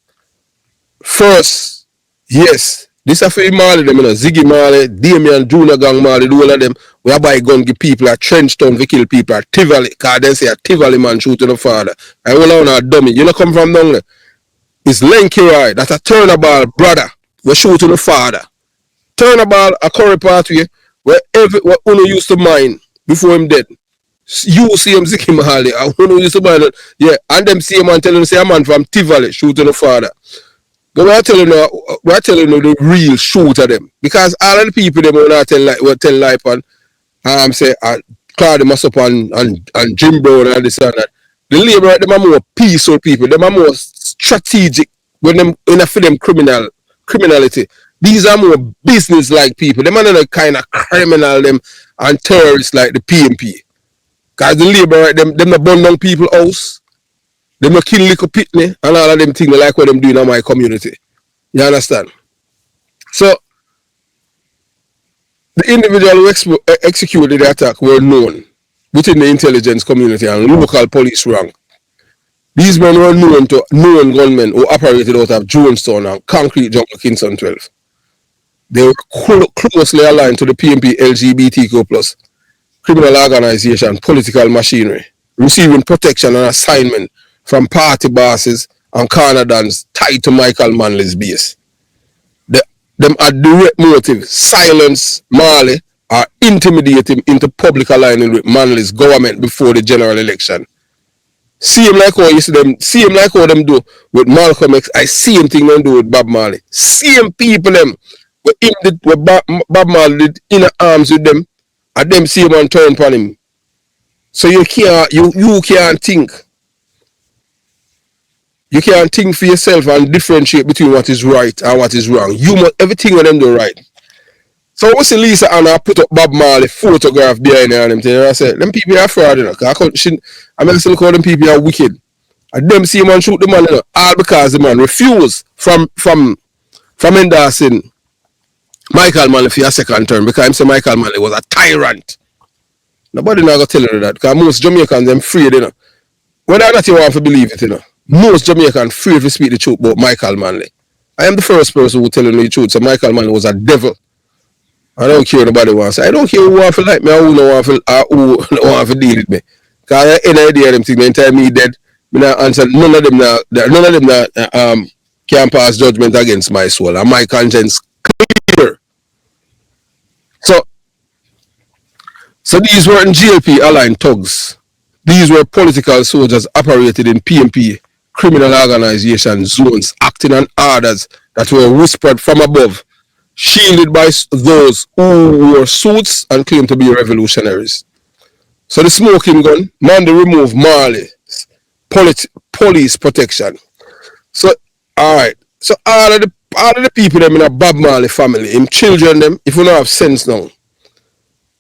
A: First, yes, this is for Marley, them, you know, Ziggy Marley, Damien, Junior Gang Marley, the whole of them, we are buy gun give people at Trenchtown, we kill people at Tivoli, because they say a Tivoli man shooting the father. I will on a dummy, you know, come from down there. It's Lenkirai, that's a turnabout brother, we shooting the father. Turnabout, a curry pathway, where what Uno used to mine before him dead. You see him Ziggy Marley, and Uno used to mine it, yeah, and them see him and tell him, say a man from Tivoli shooting the father. But we're telling you the real shooter them. Because all of the people them will not tell life on say Claudius Massop and Jim Brown and this and that. The labor them are more peaceful people, them are more strategic when them for them criminality. These are more business like people. Them are not the kind of criminal them and terrorists like the PMP. Because the labor them not burn down people's house. They may kill little pitney and all of them things like what them doing in my community. You understand? So, the individual who executed the attack were known within the intelligence community and local police rank. These men were known gunmen who operated out of Jonestown and Concrete Jungle, Kingston 12. They were closely aligned to the PMP LGBTQ plus criminal organization, political machinery, receiving protection and assignment from party bosses and Canadians tied to Michael Manley's base. Them are direct motive, silence Marley or intimidate him into public alignment with Manley's government before the general election. See him like how them do with Malcolm X. I see him thing them do with Bob Marley. Same people them where Bob Marley did inner arms with them, and them see him and turn upon him. So you can't think. You can't think for yourself and differentiate between what is right and what is wrong. You must everything when them do right. So we see Lisa Anna put up Bob Marley photograph behind her and them thing. And I said, them people are fraud, you know. I mean, still call them people are wicked. And them see man shoot the man, you know, all because the man refused from endorsing Michael Manley for a second term because I'm say Michael Manley was a tyrant. Nobody not gonna tell you that because most Jamaicans them afraid, you know. Whether or not you want to believe it, you know. Most Jamaicans afraid to speak the truth about Michael Manley. I am the first person who telling you the truth. So Michael Manley was a devil. I don't care nobody wants. I don't care who want to like me or who don't want to who want to deal with me. Cause any idea them thing, they tell me dead. Me not answer. None of them can pass judgment against my soul and my conscience clear. So these weren't GLP aligned thugs. These were political soldiers operated in PMP criminal organization zones, acting on orders that were whispered from above, shielded by those who wore suits and claimed to be revolutionaries. So the smoking gun, Manley removed Marley's police protection. So, alright. So all of the people them in a Bob Marley family, him children them, if you don't have sense now,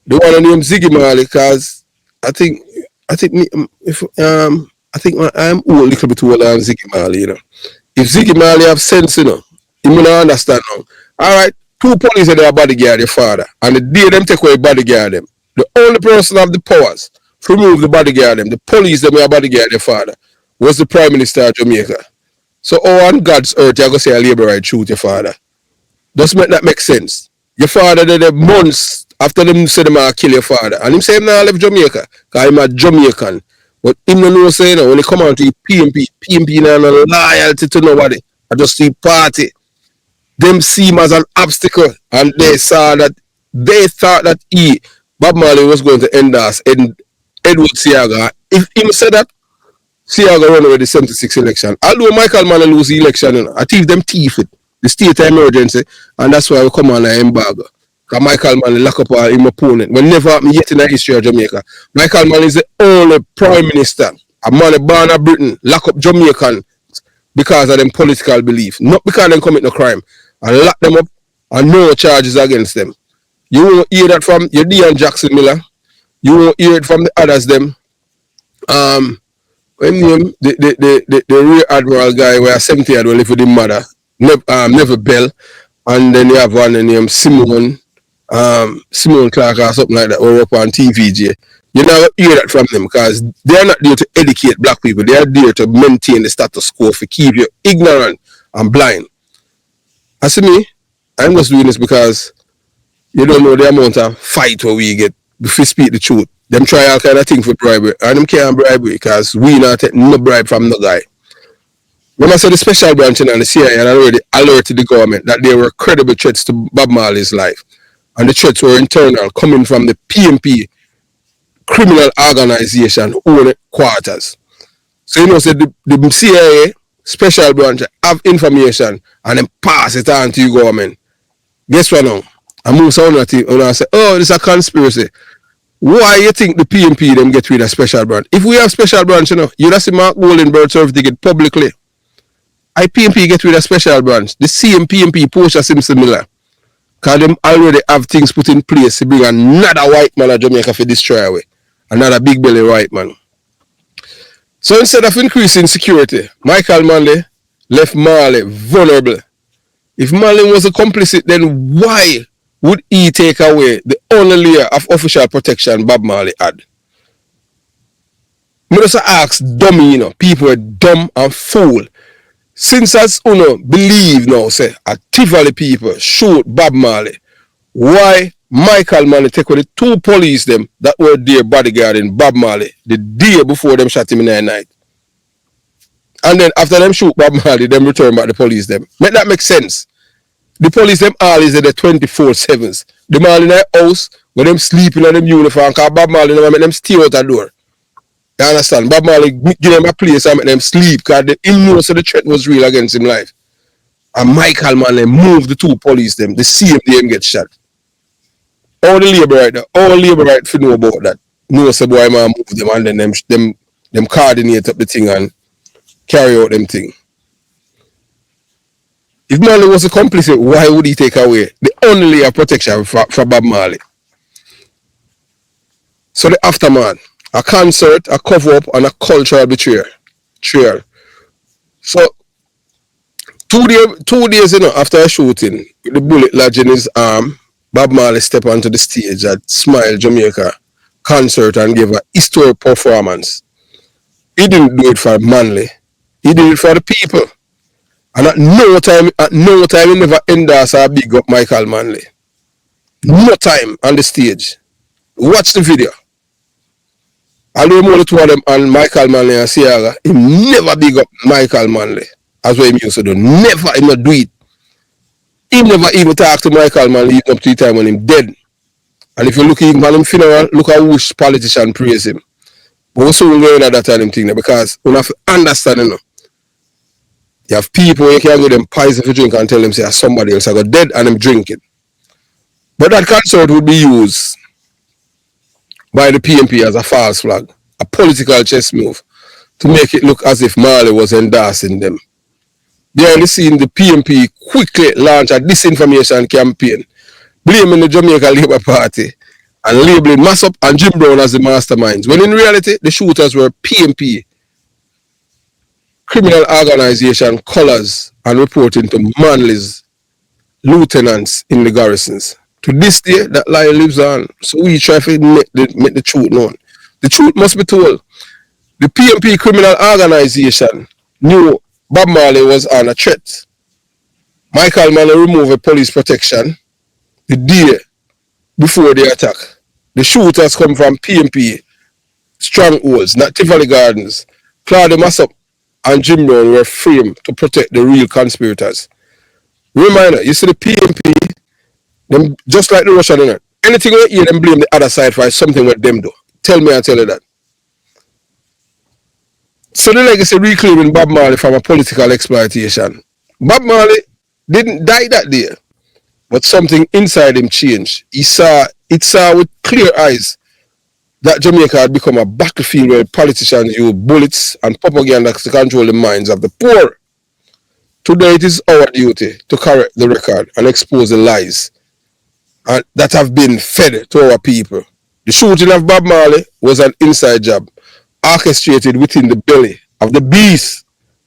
A: the one named Ziggy Marley, because I think me if I think I'm old, a little bit older than Ziggy Marley, you know. If Ziggy Marley have sense, you know, he will not understand now. Alright, two police are their bodyguard your father, and the day them take away bodyguard them, the only person have the powers to remove the bodyguard them, the police them are bodyguard their father, was the Prime Minister of Jamaica. So on God's earth you're gonna say a labor right shoot your father. Does make that make sense? Your father did the months after them say them kill your father. And him say him now left Jamaica. Because I'm a Jamaican. But him no know say, you know, when he come out to PMP now no loyalty to nobody. I just see party. Them see him as an obstacle. And they thought that Bob Marley was going to end us in Edward Seaga. If him said that, Seaga run away the 76 election. Although Michael Manley lose the election, you know, I think them thief it. The state of emergency, and that's why we come on an embargo. Because Michael Manley lock up his opponent. We never happened yet in the history of Jamaica. Michael Manley is the only prime minister, a man born in Britain, lock up Jamaican because of them political belief. Not because they commit no crime. And lock them up and no charges against them. You won't hear that from your Dean Jackson Miller. You won't hear it from the others them. When the rear admiral guy where 70 year old live with his mother. Never Bell, and then you have one named Simone Clark or something like that, or up on TVJ. You never hear that from them because they are not there to educate black people. They are there to maintain the status quo, to keep you ignorant and blind. As me, I'm just doing this because you don't know the amount of fight where we get if we speak the truth. Them try all kind of things for bribery, and them can't bribe because we not take no bribe from no guy. When I said the special branch and the CIA had already alerted the government that there were credible threats to Bob Marley's life. And the threats were internal, coming from the PMP criminal organization own quarters. So you know, so the CIA special branch have information and then pass it on to the government. Guess what now? I move someone at it and I say, oh, this is a conspiracy. Why you think the PMP them get rid of special branch? If we have special branch, you know, you just see Mark Goldenberg certificate publicly. IPMP get rid of special branch. The same PMP Porsche seem similar. Because them already have things put in place to bring another white man to Jamaica for destroy away. Another big belly white man. So instead of increasing security, Michael Manley left Marley vulnerable. If Marley was a complicit, then why would he take away the only layer of official protection Bob Marley had? I just ask dummy, you know, people are dumb and fool. Since as uno believe now, say, a Tivoli people shoot Bob Marley, why Michael Manley take with the two police them that were there bodyguarding Bob Marley the day before them shot him in the night? And then after them shoot Bob Marley, them return back the police them. Make that make sense? The police them all is at the 24/7s. The man in their house, when them sleeping in them uniform, because Bob Marley never make them stay out the door. You understand? Bob Marley give them a place and make them sleep because he knows the threat was real against him life. And Michael Manley moved the two police them the same day him get shot. All the labor right for know about that. No say boy man move them and then them coordinate up the thing and carry out them thing. If Manley was a complicit, why would he take away the only layer of protection for Bob Marley? So the aftermath. A concert, a cover-up, and a cultural betrayal. So, 2 days, after a shooting, with the bullet lodged in his arm, Bob Marley stepped onto the stage at Smile Jamaica concert and gave a historic performance. He didn't do it for Manley. He did it for the people. And at no time, he never endorsed or big up Michael Manley. No time on the stage. Watch the video. Although more the two of them and Michael Manley and Sierra, he never big up Michael Manley. As what he used to do. Never, he not do it. He never even talk to Michael Manley up to the time when him dead. And if you look even at him funeral, look at which politician praise him. But we're soon going at that time thing there because we have to understand, You have people you can give them pies if you drink and tell them say somebody else I got dead and them drinking. But that concert would be used by the PNP as a false flag, a political chess move to make it look as if Marley was endorsing them. Behind the scene, the PNP quickly launched a disinformation campaign, blaming the Jamaica Labour Party and labeling Massop and Jim Brown as the masterminds, when in reality, the shooters were PNP, criminal organization colours, and reporting to Manley's lieutenants in the garrisons. To this day, that lie lives on, so we try to make the truth known. The truth must be told. The PNP criminal organization knew Bob Marley was on a threat. Michael Manley removed police protection the day before the attack. The shooters come from PNP strongholds, not Tivoli Gardens. Claude Massop and Jim Brown were framed to protect the real conspirators. Reminder, you see the PNP, them just like the Russian, anything you hear them blame the other side for is something what them do. Tell me, I tell you that. So the legacy reclaiming Bob Marley from a political exploitation. Bob Marley didn't die that day, but something inside him changed. It saw with clear eyes that Jamaica had become a battlefield where politicians use bullets and propaganda to control the minds of the poor. Today it is our duty to correct the record and expose the lies that have been fed to our people. The shooting of Bob Marley was an inside job, orchestrated within the belly of the beast,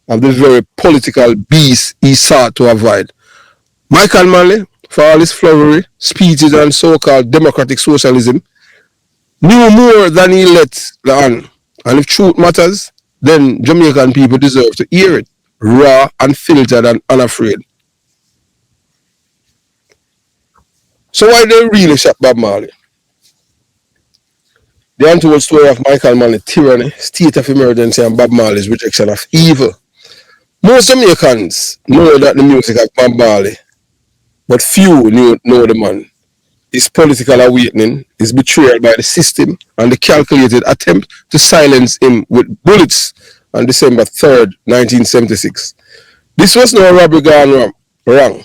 A: of the very political beast he sought to avoid. Michael Manley, for all his flowery speeches and so-called democratic socialism, knew more than he let on. And if truth matters, then Jamaican people deserve to hear it, raw, unfiltered, and unafraid. So why they really shot Bob Marley? The untold story of Michael Manley, tyranny, state of emergency, and Bob Marley's rejection of evil. Most Jamaicans know that the music of Bob Marley, but few know the man. His political awakening, his betrayal by the system, and the calculated attempt to silence him with bullets on December 3rd, 1976. This was no robbery gone wrong.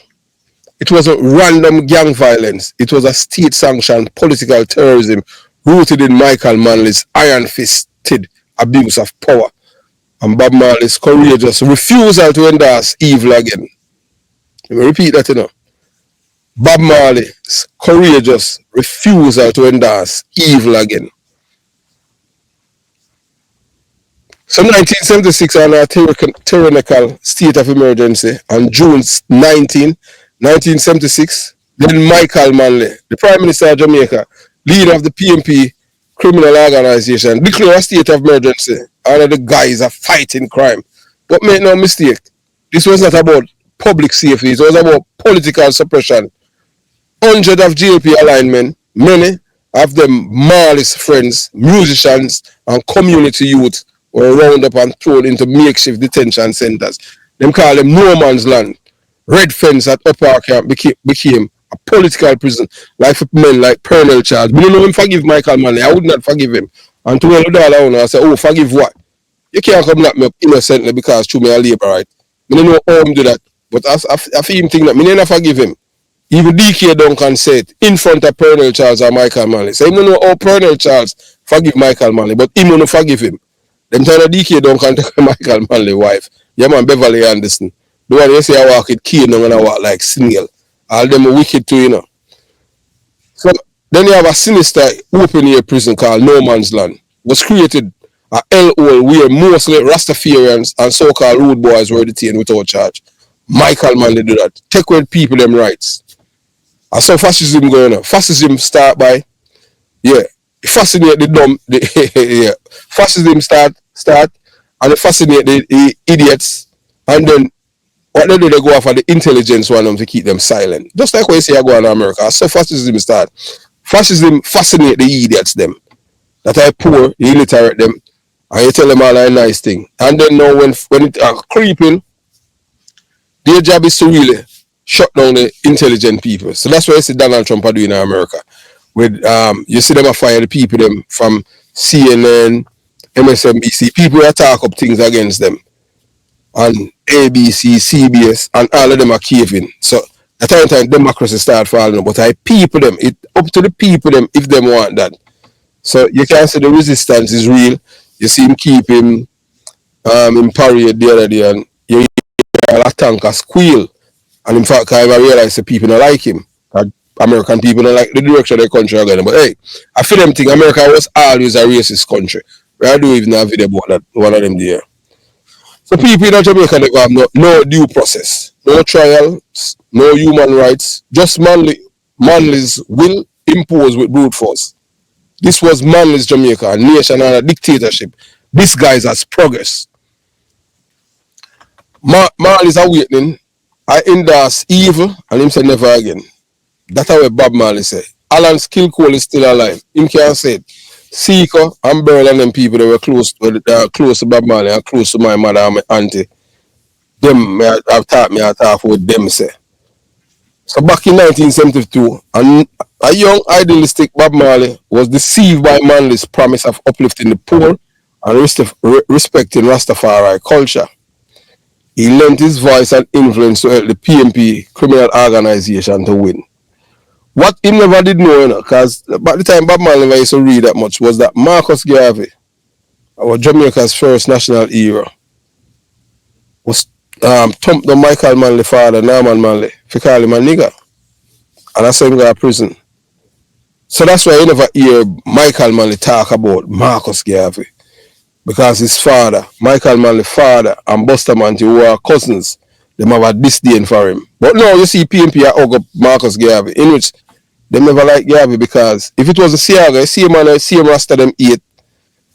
A: It wasn't random gang violence. It was a state-sanctioned political terrorism rooted in Michael Manley's iron-fisted abuse of power and Bob Marley's courageous refusal to endorse evil again. Let me repeat that, Bob Marley's courageous refusal to endorse evil again. So 1976, on a tyrannical state of emergency, on June 19, 1976, then Michael Manley, the Prime Minister of Jamaica, leader of the PNP criminal organization, declared a state of emergency under the guise of fighting crime. But make no mistake, this was not about public safety, it was about political suppression. Hundreds of JP alignment, many of them Marley's friends, musicians, and community youth were rounded up and thrown into makeshift detention centers. Them call them no man's land. Red Fence at Upper Camp became a political prison, like for men like Colonel Charles. We don't know him forgive Michael Manley. I would not forgive him. And to $12 I say, oh, forgive what? You can't come lock me up innocently because through me a labor right. I don't know how him do that. But I feel him think that I never forgive him. Even DK Duncan said in front of Colonel Charles or Michael Manley. So he don't know how Colonel Charles forgive Michael Manley, but he don't forgive him. Them time DK Duncan take Michael Manley wife. Yeah man, Beverly Anderson. The one you say I walk with Kane and I walk like snail. All them are wicked too, So then you have a sinister open air prison called No Man's Land. It was created a hellhole where mostly Rastafarians and so-called rude boys were detained without charge. Michael Manley do that. Take away people them rights. I saw fascism going on. Fascism start by yeah. Fascinate the dumb yeah. Fascism start and they fascinate the idiots and then what they do they go after the intelligence one them to keep them silent. Just like what you say I go in America. I saw fascism start. Fascism fascinate the idiots them. That I poor, the illiterate them, and you tell them all a nice thing. And then now when it are creeping, their job is to really shut down the intelligent people. So that's what I see Donald Trump are doing in America. With you see them fire the people them from CNN, MSNBC, people that talk up things against them. And ABC, CBS, and all of them are caving. So at time democracy start falling, but I people them, it up to the people them if them want that. So you can see the resistance is real. You see him keep him in parade the other day and you hear a tank a squeal. And in fact, I realize the people don't like him. American people don't like the direction of the country are going. But hey, I feel them think America was always a racist country. I do even have a video about that, one of them there. So people in Jamaica they have no due process, no trials, no human rights, just Manley's will imposed with brute force. This was Manley's Jamaica, a nation and a dictatorship. This guy's has progress. Marley's awakening. I endorse evil and him say never again. That's how Bob Marley say. Alan Skillcole is still alive. Him can't say it. Seeker and Burl and them people that were close to Bob Marley and close to my mother and my auntie. Them I've taught what them say. So back in 1972, a young idealistic Bob Marley was deceived by Manley's promise of uplifting the poor and respecting Rastafari culture. He lent his voice and influence to help the PMP criminal organization to win. What he never did know, because by the time Bob Marley used to read that much, was that Marcus Garvey, our Jamaica's first national hero, was thumped the Michael Manley father, Norman Manley, for calling him a nigger. And that's why he got to prison. So that's why you never hear Michael Manley talk about Marcus Garvey. Because his father, Michael Manley's father, and Buster Manley, who are cousins, they have a disdain for him. But now you see PMP hug up Marcus Garvey, in which they never like Garvey because if it was a Siaga, see him and see him Rasta them eat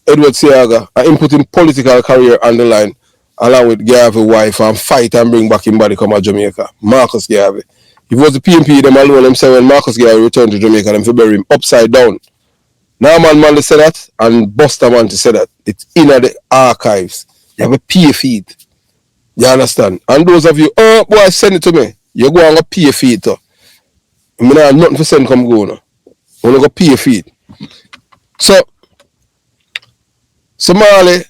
A: Edward Siaga and him put him political career on the line along with Garvey wife and fight and bring back him body come to Jamaica. Marcus Garvey. If it was the PMP, them alone, them say when Marcus Garvey returned to Jamaica, them to bury him upside down. Norman Manley said that and Buster Manley said that. It's in the archives. You have a pay feed. You understand? And those of you, oh boy, send it to me. You go and go pay feed too. I mean, I have nothing to send come go now. I want to go pay feed. So Marley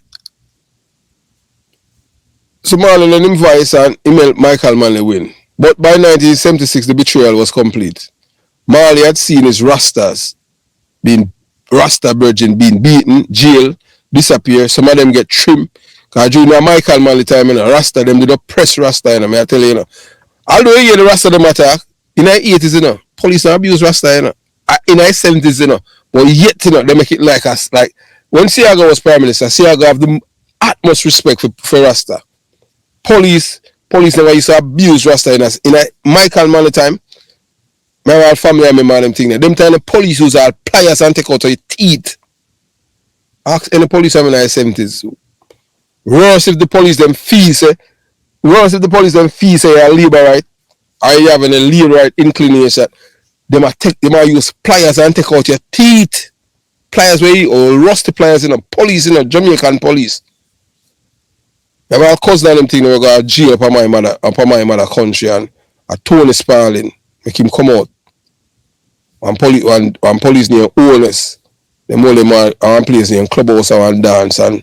A: let him voice and email Michael Manley win. But by 1976, the betrayal was complete. Marley had seen his Rastas Rasta virgin being beaten, jail, disappear. Some of them get trimmed. Because during Michael Manley time, Rasta, them did not press Rasta, I tell you, Although you hear the Rasta them attack, in the 80s, police don't abuse Rasta, in the 70s, but yet, they make it like us. Like, when Siaga was Prime Minister, Siaga have the utmost respect for Rasta. Police never used to abuse Rasta in us. In a Michael Manley time, my family and my them thing there. Them time the police use all pliers and take out your teeth. Ask any police in the 70s. Worse if the police them feel say you're a labor right, or you having a labor right inclination, they might use pliers and take out your teeth. Pliers where you or rusty pliers police Jamaican police. They have a cousin of them thing they go to jail upon my mother country and a Tony Sparling make him come out. One police near owners. Them only man one place near clubhouse and dance and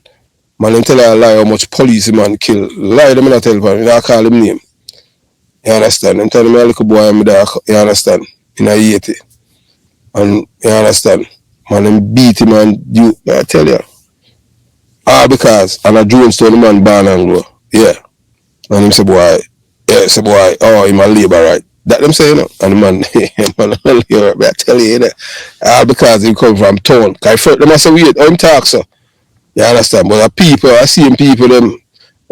A: man them tell a lie how much police man kill. Lie them not tell them, I call him name. You understand? Them tell me a little boy I'm there, you understand? In a 80. And you understand? Man them beat him and you I tell you. Because and a Jonestown man born and grow. Yeah. And him say boy, oh him a labor right. That them say, and the man, I tell you, because he come from town. Because them must say, wait, how him talk, so. You understand? But the people, I see him people, them,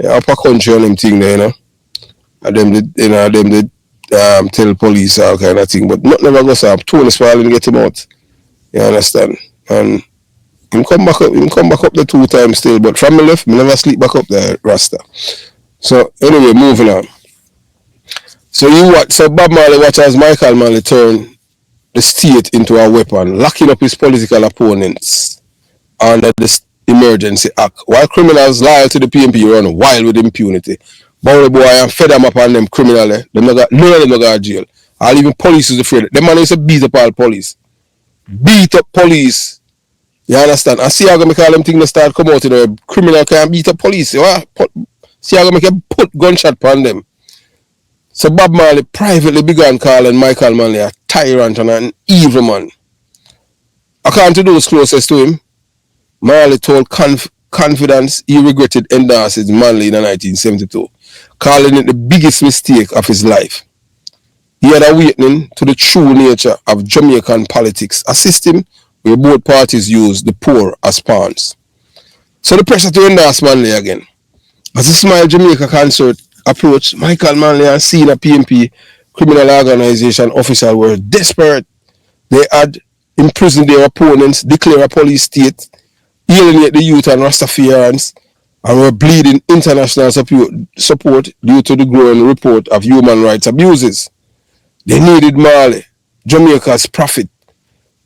A: upper country and them thing there, And them did tell police all kind of thing. But nothing never goes up. Tony Spalding get him out. You understand? And him come back up. Him come back up the 2 times still. But from me left, me never sleep back up there, Rasta. So anyway, moving on. So so Bob Marley watch as Michael Manley turn the state into a weapon, locking up his political opponents under the Emergency Act, while criminals loyal to the PNP run wild with impunity. Boy, and fed them up on them criminally. None of them go to jail. Or even police is afraid. Them man used to beat up all police. Beat up police. You understand? And see how gonna make all them things that start come out, criminal can beat up police. See how gonna make a put gunshot upon them. So Bob Marley privately began calling Michael Manley a tyrant and an evil man. According to those closest to him, Marley told confidence he regretted endorsing Manley in 1972, calling it the biggest mistake of his life. He had awakening to the true nature of Jamaican politics, a system where both parties use the poor as pawns. So the pressure to endorse Manley again. As the Smile Jamaica concert approached, Michael Manley and senior PNP criminal organization officials were desperate. They had imprisoned their opponents, declared a police state, alienate the youth and Rastafarians, and were bleeding international support due to the growing report of human rights abuses. They needed Marley, Jamaica's prophet,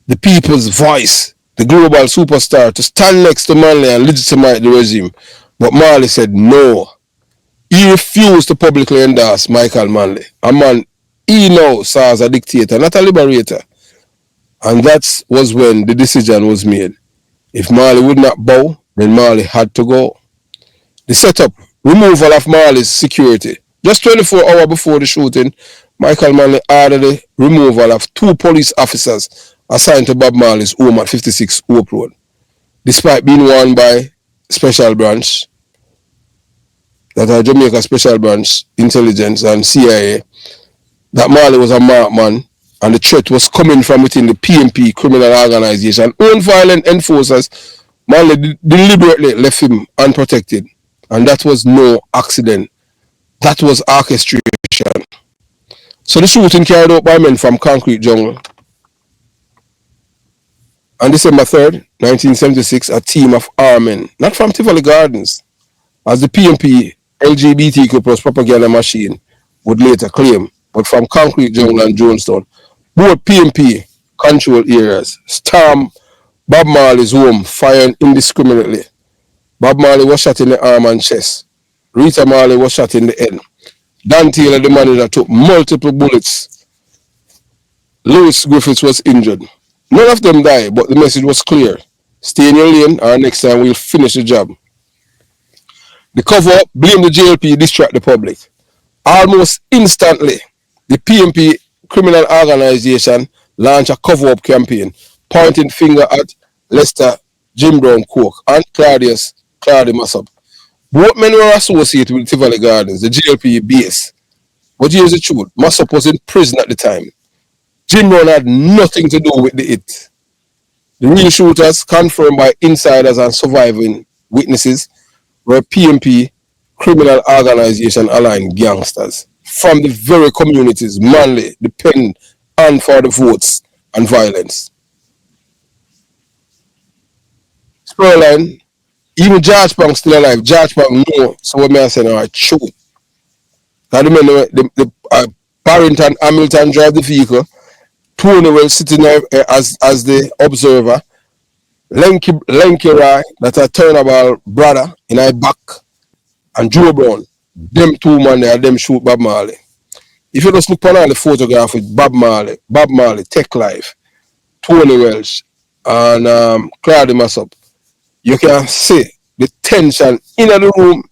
A: the people's voice, the global superstar, to stand next to Manley and legitimize the regime. But Marley said no. He refused to publicly endorse Michael Manley, a man he now saw as a dictator, not a liberator. And that was when the decision was made. If Marley would not bow, then Marley had to go. The setup, removal of Marley's security. Just 24 hours before the shooting, Michael Manley ordered the removal of 2 police officers assigned to Bob Marley's home at 56 Hope Road. Despite being warned by Special Branch, that are Jamaica Special Branch, Intelligence and CIA, that Marley was a marked man and the threat was coming from within the PNP criminal organization. Own violent enforcers, Manley deliberately left him unprotected. And that was no accident. That was orchestration. So the shooting carried out by men from Concrete Jungle. On December 3rd, 1976, a team of armed men, not from Tivoli Gardens, as the PNP LGBTQ plus propaganda machine would later claim, but from Concrete Jungle and Jonestown, both PNP controlled areas, stormed Bob Marley's home, firing indiscriminately. Bob Marley was shot in the arm and chest. Rita Marley was shot in the head. Dan Taylor, the manager, took multiple bullets. Louis Griffiths was injured. None of them died, but the message was clear. Stay in your lane, or next time we'll finish the job. The cover-up blamed the JLP, distract the public. Almost instantly, the PNP criminal organization launched a cover-up campaign, pointing finger at Lester, Jim Brown Coke, and Claudia Massop. Both men were associated with Tivoli Gardens, the JLP base. But here's the truth, Massop was in prison at the time. Jim Brown had nothing to do with the hit. The real shooters, confirmed by insiders and surviving witnesses, were PNP criminal organization aligned gangsters from the very communities Manley depend on for the votes and violence. Spurline, even George Pang still alive. George Pang no, so what may I say now, true. Now the Barrington Hamilton drive the vehicle, Tony was sitting there as the observer, Lenky Rai, that a turnabout brother in our back, and Joe Brown, them 2 men there, them shoot Bob Marley. If you just look on all the photograph with Bob Marley, Tech Life, Tony Welsh, and Claudia Massop, you can see the tension in the room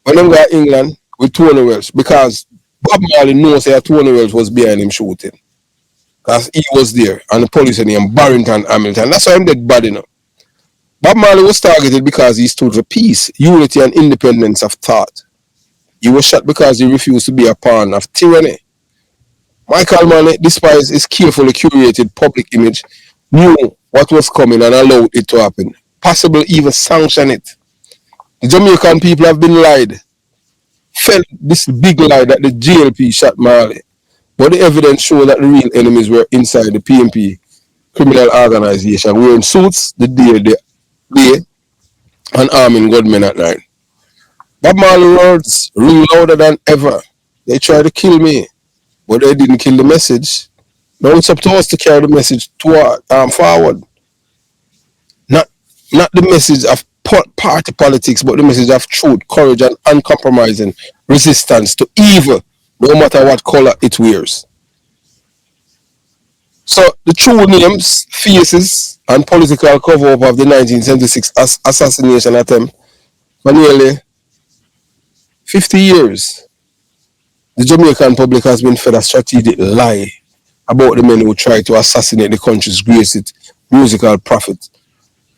A: when them go to England with Tony Welsh, because Bob Marley knows that Tony Welsh was behind him shooting. Because he was there, and the police named Barrington Hamilton. That's why I'm dead bad enough. Bob Marley was targeted because he stood for peace, unity, and independence of thought. He was shot because he refused to be a pawn of tyranny. Michael Manley, despite his carefully curated public image, knew what was coming and allowed it to happen, possibly even sanction it. The Jamaican people have been lied. felt this big lie that the GLP shot Marley. But the evidence showed that the real enemies were inside the PMP criminal organization, wearing suits the day and arming gunmen at night. Bob Marley words ring louder than ever. They tried to kill me, but they didn't kill the message. Now it's up to us to carry the message forward. Not not the message of party politics, but the message of truth, courage, and uncompromising resistance to evil, no matter what color it wears. So the true names, faces, and political cover-up of the 1976 assassination attempt for nearly 50 years, the Jamaican public has been fed a strategic lie about the men who tried to assassinate the country's greatest musical prophet,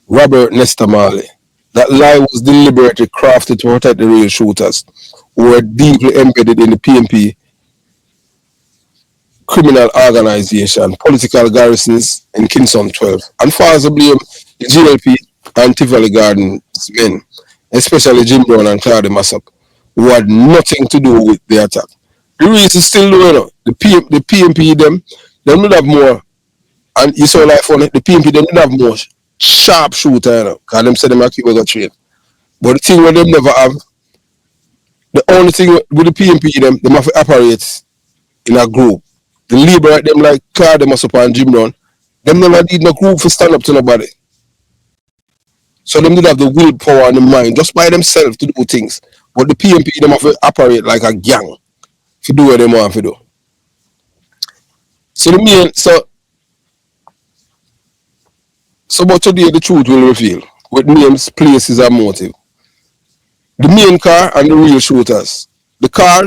A: Robert Nesta Marley. That lie was deliberately crafted to protect the real shooters, who were deeply embedded in the PMP criminal organization, political garrisons in Kingston 12, and falls the blame the GLP and Tivoli Gardens men, especially Jim Brown and Claude Massop, who had nothing to do with the attack. The reason still doing it. The PMP them would have more, and you saw like funny, the PMP them would have more sharp shooter, because them said them are keep a train. But the thing with them never have, the only thing with the PMP them have to operate in a group. The liberate them like Claude Massop and Jim Brown, them never need no group to stand up to nobody. So them did have the willpower and the mind just by themselves to do things. But the PMP them have to operate like a gang to do what they want to do. So the main so but today the truth will reveal with names, places, and motive. The main car and the real shooters. The car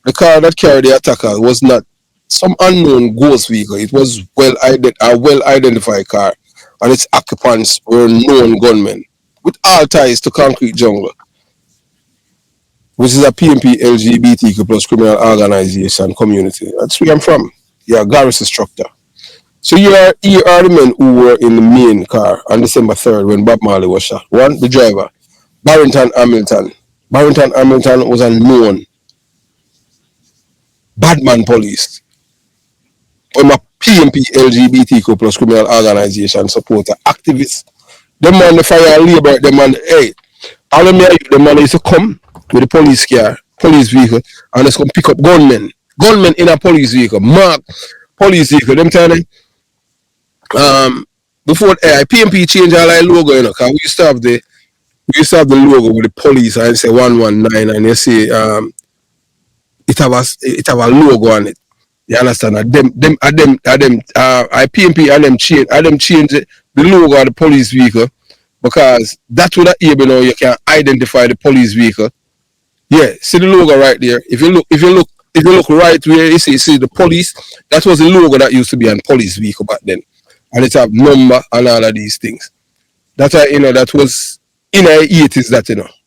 A: that carried the attacker was not some unknown ghost vehicle. It was a well identified car, and its occupants were known gunmen with all ties to Concrete Jungle, which is a PMP LGBTQ plus criminal organization community. That's where I'm from. Yeah, garrison structure. So here are the men who were in the main car on December 3rd when Bob Marley was shot. One, the driver, Barrington Hamilton. Barrington Hamilton was a known badman police. I'm a PMP LGBTQ plus criminal organization supporter, activist. Them man the fire labor, them man, hey, all of me the man used to come with a police car, police vehicle, and just come pick up gunmen. Gunmen in a police vehicle, mark police vehicle. Them time before PMP change our like logo, because we used to have the logo with the police and say 119 and you see it have a logo on it. You understand? I PMP and them change the logo of the police vehicle because that's what you can identify the police vehicle. Yeah, see the logo right there. If you look right where you see the police, that was the logo that used to be on police vehicle back then. And it have number and all of these things. That that was in the 80s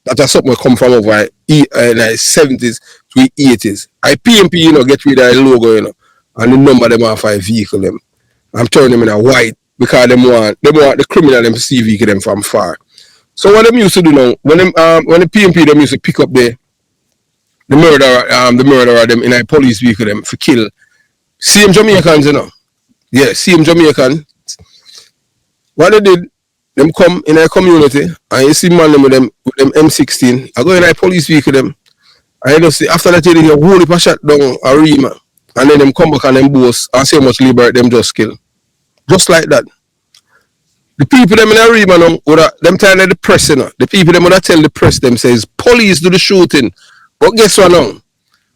A: that's something come from over in the 70s to 80s. I PMP, get rid of the logo, and the number them off a vehicle them. I'm turning them in a white because them want the criminal them to see vehicle them from far. So what them used to do now, when the PMP them used to pick up the murderer them in a police vehicle them for kill same Jamaicans, Yeah, same Jamaican. What they did, them come in a community and you see man them with them M16. I go in a police vehicle them. And you know see after that they hear whole heap of shot down a Rima. And then them come back and them boast and say much liberate them just kill. Just like that. The people them in a Rima now, them telling the press, the people them would tell the press them says police do the shooting. But guess what now?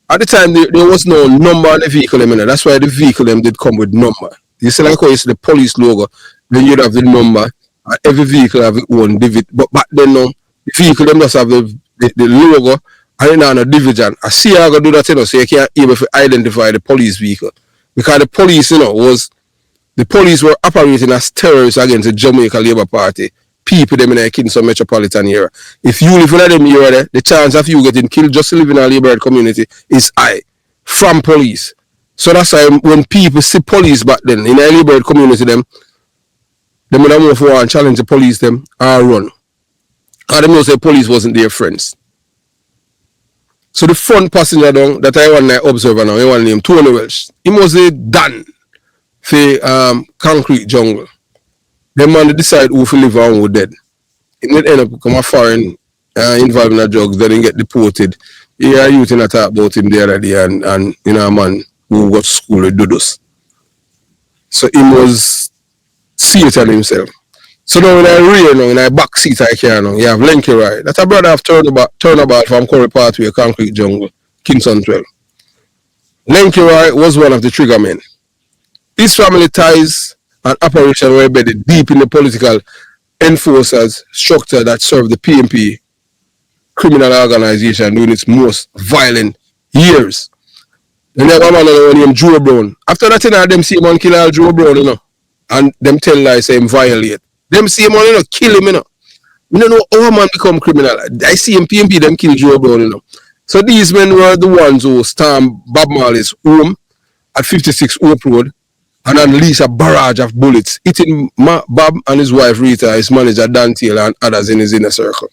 A: At the time there was no number on the vehicle them, that's why the vehicle them did come with number. You see like how you see the police logo, then you'd have the number, and every vehicle have its own division. But back then now, the vehicle them just have the logo and then on a division. I see how I go do that, so you can't able to identify the police vehicle. Because the police, the police were operating as terrorists against the Jamaica Labour Party. People them in the Kingston metropolitan area. If you live in them area, the chance of you getting killed just to live in a Labour community is high from police. So that's why when people see police back then in a Labour community, them would have move forward and challenge the police them or run. And them know say police wasn't their friends. So the front passenger down that I want to observe now, he want name Tony Welsh. He was a done for concrete jungle. Them man decide who will live and who dead. He didn't end up become a foreign involved in the drugs, then he get deported. He are youth in a talk about him the other day and you know a man who got to school with Dudus. So he was Satan himself. So now when I rear now, in a back seat I can now, you have Lenky Roy. That's a brother have turnabout from Curry Pathway, Concrete Jungle, Kingston 12. Lenky Roy was one of the trigger men. His family ties and operation were embedded deep in the political enforcers structure that served the PMP criminal organization during its most violent years. Then they have a man named Joe Brown. After that, you know, them see him on kill all Joe Brown, you know, and them tell lies say him violate. Them see him on, you know, kill him, you know. We don't know how a man become criminal. I see him PMP, them kill Joe Brown, you know. So these men were the ones who stormed Bob Marley's home at 56 Oak Road and unleashed a barrage of bullets, hitting Bob and his wife Rita, his manager Dan Taylor, and others in his inner circle.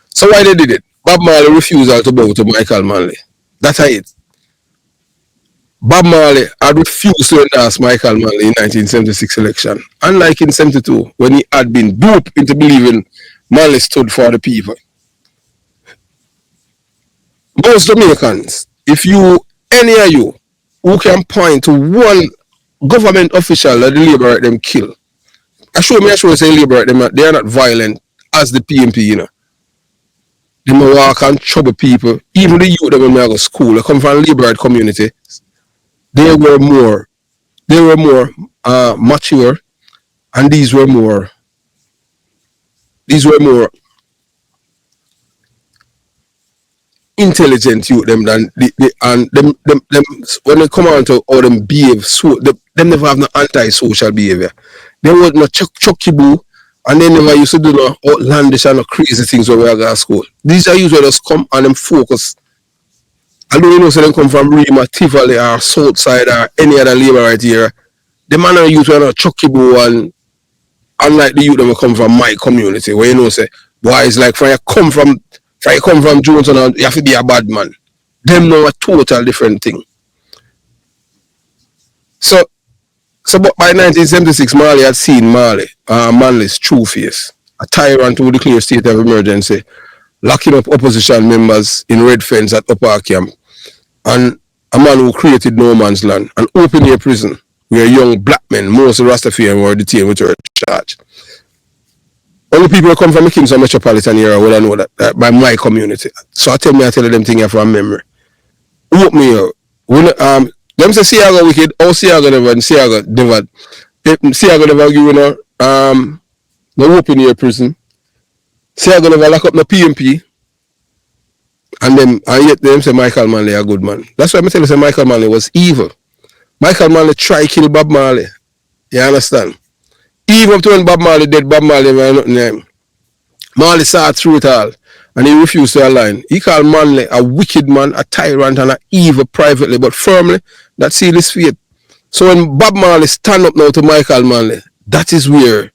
A: So why they did it? Bob Marley refused to bow to Michael Manley. That's it. Bob Marley had refused to endorse Michael Manley in 1976 election, unlike in 72 when he had been duped into believing Manley stood for the people. Most Jamaicans, if you, any of you, who can point to one government official that the Labour right them kill, I show say Labour right them, they are not violent as the PMP, you know. They may walk and trouble people, even the youth that when they go to school, they come from a Labour right community. They were more mature, and these were more intelligent youth them than and them when they come on to how them behave, so them never have no anti-social behavior. They were no chucky boo, and they never used to do no outlandish and no crazy things when we go to school. These are youth who just come and them focus. I don't know, so them come from Rima, Tivoli, or Southside, or any other Labour right here. The man are youth who are not chucky boo, and unlike the youth that come from my community, where you know say, boy, it's like if you come from Jonestown, you have to be a bad man. Them know a total different thing. So but by 1976, Marley had seen Manley's true face. A tyrant who declared state of emergency, locking up opposition members in red fence at Upper Camp, and a man who created no man's land, an open air prison where young black men, mostly Rastafarian, were detained without charge. Only people who come from the Kingston metropolitan area will know that by my community. So I tell them things from memory. Whoop me out. Them say Siaga wicked, or Siaga never, and Siaga never give you no open air prison. Siaga never lock up no PMP. And yet them say Michael Manley a good man. That's why I tell you say Michael Manley was evil. Michael Manley tried to kill Bob Marley. You understand? Even up to when Bob Marley dead, Bob Marley never had nothing name. Marley saw through it all, and he refused to align. He called Manley a wicked man, a tyrant, and an evil privately, but firmly, that sealed his fate. So when Bob Marley stand up now to Michael Manley, that is where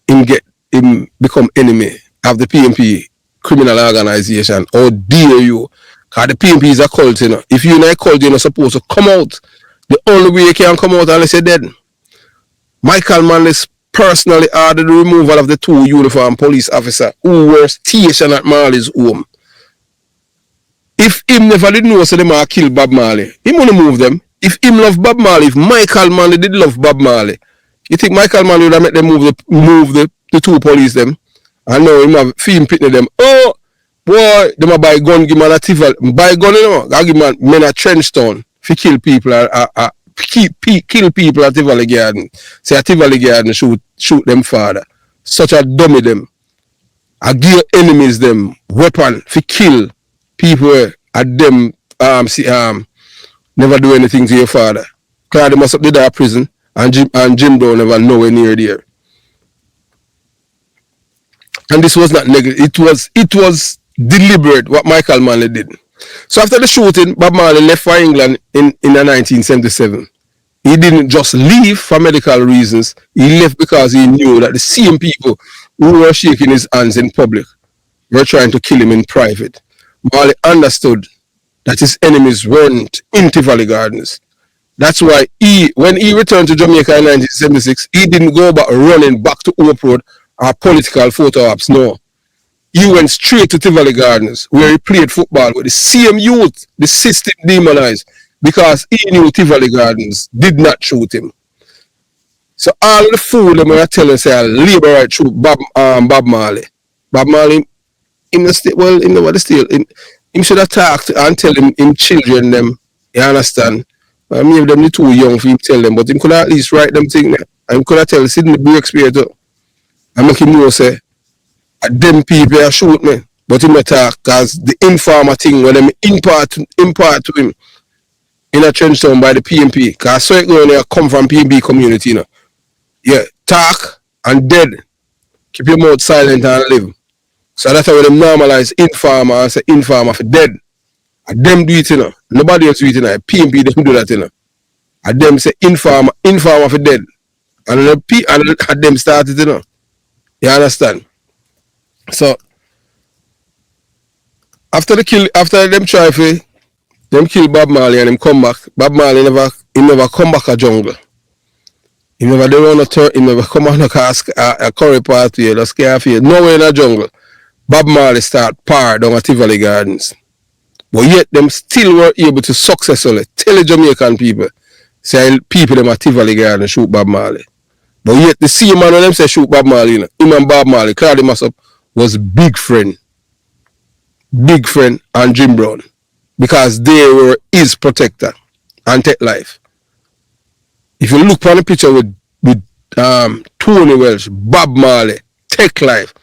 A: him become enemy of the PMP criminal organization. How dare you? Because the PMP is a cult, you know. If you're in a cult, you're not supposed to come out. The only way you can come out unless you're dead. Michael Manley personally ordered the removal of the two uniformed police officers who were stationed at Marley's home. If him never did know so they might kill Bob Marley, he wouldn't move them. If him love Bob Marley, if Michael Manley did love Bob Marley, you think Michael Manley would have made them move the two police them? And now him have film pitting them. Oh boy, them a buy gun, give man a Tivoli. Buy gun, you know, I give man men a Trenchtown to kill people kill people at Tivoli Garden. Say at Tivoli Garden shoot them father. Such a dummy them. I give enemies them weapon to kill people at them never do anything to your father. Because they must up the prison and Jim Brown never nowhere near there. And this was not negligent. It was deliberate what Michael Manley did. So after the shooting, Bob Marley left for England in 1977. He didn't just leave for medical reasons. He left because he knew that the same people who were shaking his hands in public were trying to kill him in private. Marley understood that his enemies weren't in Tivoli Gardens. That's why when he returned to Jamaica in 1976, he didn't go back running back to Hope Road or political photo ops. No. He went straight to Tivoli Gardens where he played football with the same youth the system demonized because he knew Tivoli Gardens did not shoot him. So all of the fool them were telling say I labor right through Bob Marley. Bob Marley, him never still him should have talked and tell him children them, you understand? Maybe them they too young for him tell them, but him could at least write them thing there. And him could have tell Sidney Breakspear too. And make him know say them people are shoot me. But him not talk cause the informer thing when them impart to him in a trench town by the PMP. Cause so it going there come from PMP community, you know. Yeah, talk and dead. Keep your mouth silent and live. So that's how them normalize informer and say informer for dead. And them do it, you know. Nobody else do it, you know. PMP them do that, you know. And them say informer for dead. And them started, you know. You understand? So after them try for them kill Bob Marley and him come back, Bob Marley never come back a jungle. He never did on a turn, he never come on a curry party or a scare field. Nowhere in a jungle. Bob Marley start par down at Tivoli Gardens. But yet them still were able to successfully tell the Jamaican people, say people them at Tivoli Gardens shoot Bob Marley. But yet the same man when them say shoot Bob Marley, you know, him and Bob Marley, Claude Massop, was big friend and Jim Brown. Because they were his protector and take life. If you look on the picture with Tony Welsh, Bob Marley, take life,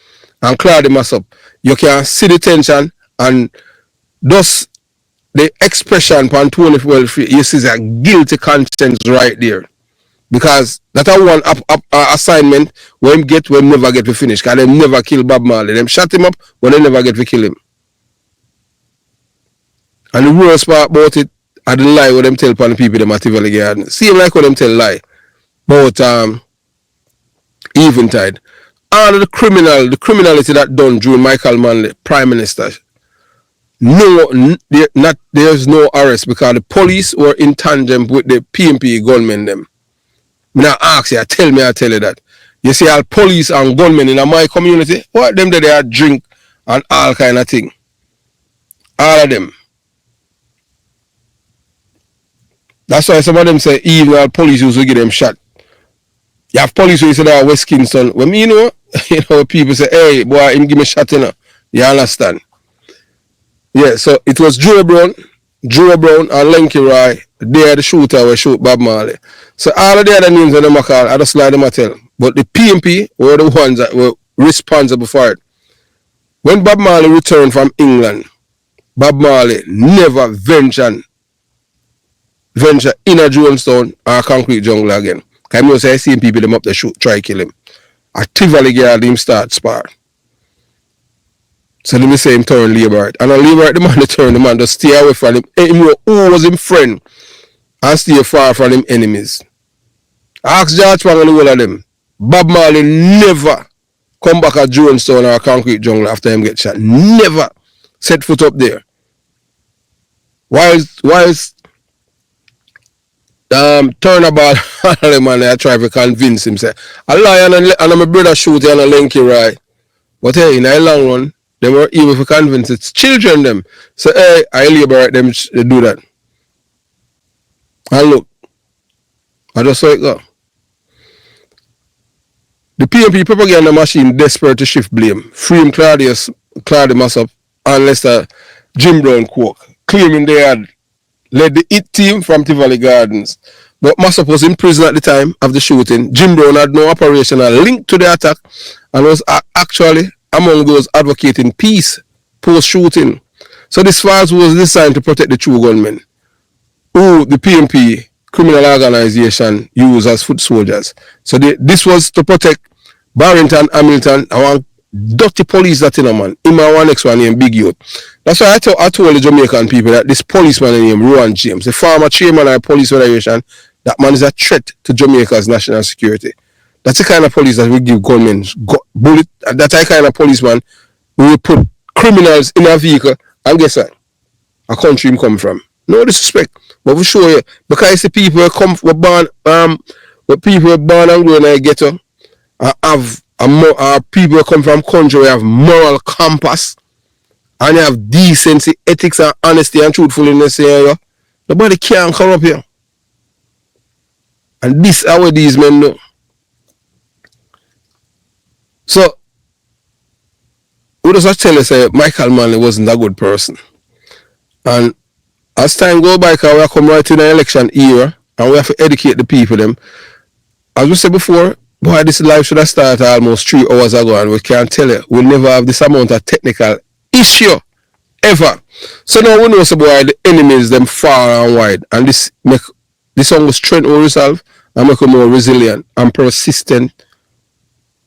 A: and Claude Massop, you can see the tension and thus the expression on Tony Welsh, you see a guilty conscience right there. Because that one assignment when him never get to finish. Because they never kill Bob Marley. Them shut him up, but they never get to kill him. And the worst part about it, I the lie what them tell upon the people them at Tivoli Garden. Same like what them tell lie about Eventide. All of the criminality that done during Michael Manley, Prime Minister, there's no arrest because the police were in tandem with the PMP gunmen them. Me not ask you, I tell you that. You see all police and gunmen in my community, what them they are drink and all kind of thing. All of them. That's why some of them say even police used to give them shot. You have police who say that West Kingston. When me people say, hey boy, him give me shot, you know. You understand? Yeah, so it was Joe Brown and Lenky Roy. They are the shooter who shoot Bob Marley. So all of the other names that them call, I just like them tell. But the PMP were the ones that were responsible for it. When Bob Marley returned from England, Bob Marley never venture in a Jonestown or Concrete Jungle again. Because I know say I seen people them up there shoot, try kill him. At Tivoli Garden him start spar. So let me say him turn labor. And on labor the man turn, the man just stay away from him. Him know who was him friend and stay far from him enemies. Ask George Pang and all of them. Bob Marley never come back at Jonestown or Concrete Jungle after him get shot. Never set foot up there. Why is Turnabout man I try to convince him say I lie and my brother shoot and a Lenky right. But hey, in a long run, they were able to convince its children them. So hey, I liberate them to do that. And look, I just saw it go. The PMP propaganda machine desperate to shift blame. Frame Claude Massop and Lester Jim Brown Cook, claiming they had led the hit team from Tivoli Gardens. But Massop was in prison at the time of the shooting. Jim Brown had no operational link to the attack and was actually among those advocating peace post-shooting. So this files was designed to protect the true gunmen, who the PMP criminal organization used as foot soldiers. So this was to protect Barrington, Hamilton, and one dirty police that in a man. Him and one next one named Big Youth. That's why I told the Jamaican people that this policeman named Rowan James, the former chairman of the police federation, that man is a threat to Jamaica's national security. That's the kind of police that will give gunmen bullet. That's the kind of policeman who will put criminals in a vehicle And guess what? A country him come from. No disrespect. But for sure, yeah. Because it's the people who come were born people were born and grown in the ghetto have people who come from country who have moral compass and they have decency, ethics and honesty and truthfulness here. Nobody can come up here. And this is what these men do. So we just tell us Michael Manley wasn't a good person. And as time go by, because we come right in the election era and we have to educate the people them. As we said before, boy, this life should have started almost 3 hours ago and we can't tell you. We'll never have this amount of technical issue ever. So now we know so boy the enemies them far and wide. And this song will strengthen ourselves and make us more resilient and persistent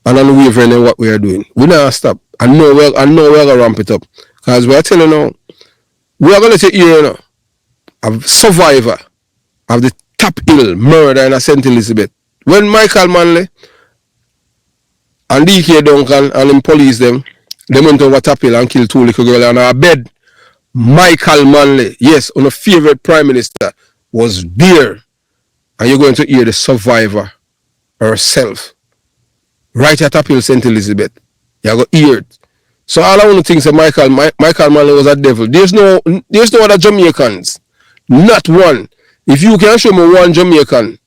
A: and unwavering in what we are doing. We not stop. I know we're gonna ramp it up. Because we are telling you now, we are gonna take you now. A survivor of the top hill murder in St. Elizabeth. When Michael Manley and DK Duncan and them police them went over top hill and killed 2 little girls on our bed. Michael Manley, yes, on a favorite prime minister, was there. And you're going to hear the survivor herself. Right at top hill St. Elizabeth. You're going to hear it. So all I want to think is Michael Manley was a devil. There's no other Jamaicans. Not one. If you can show me one Jamaican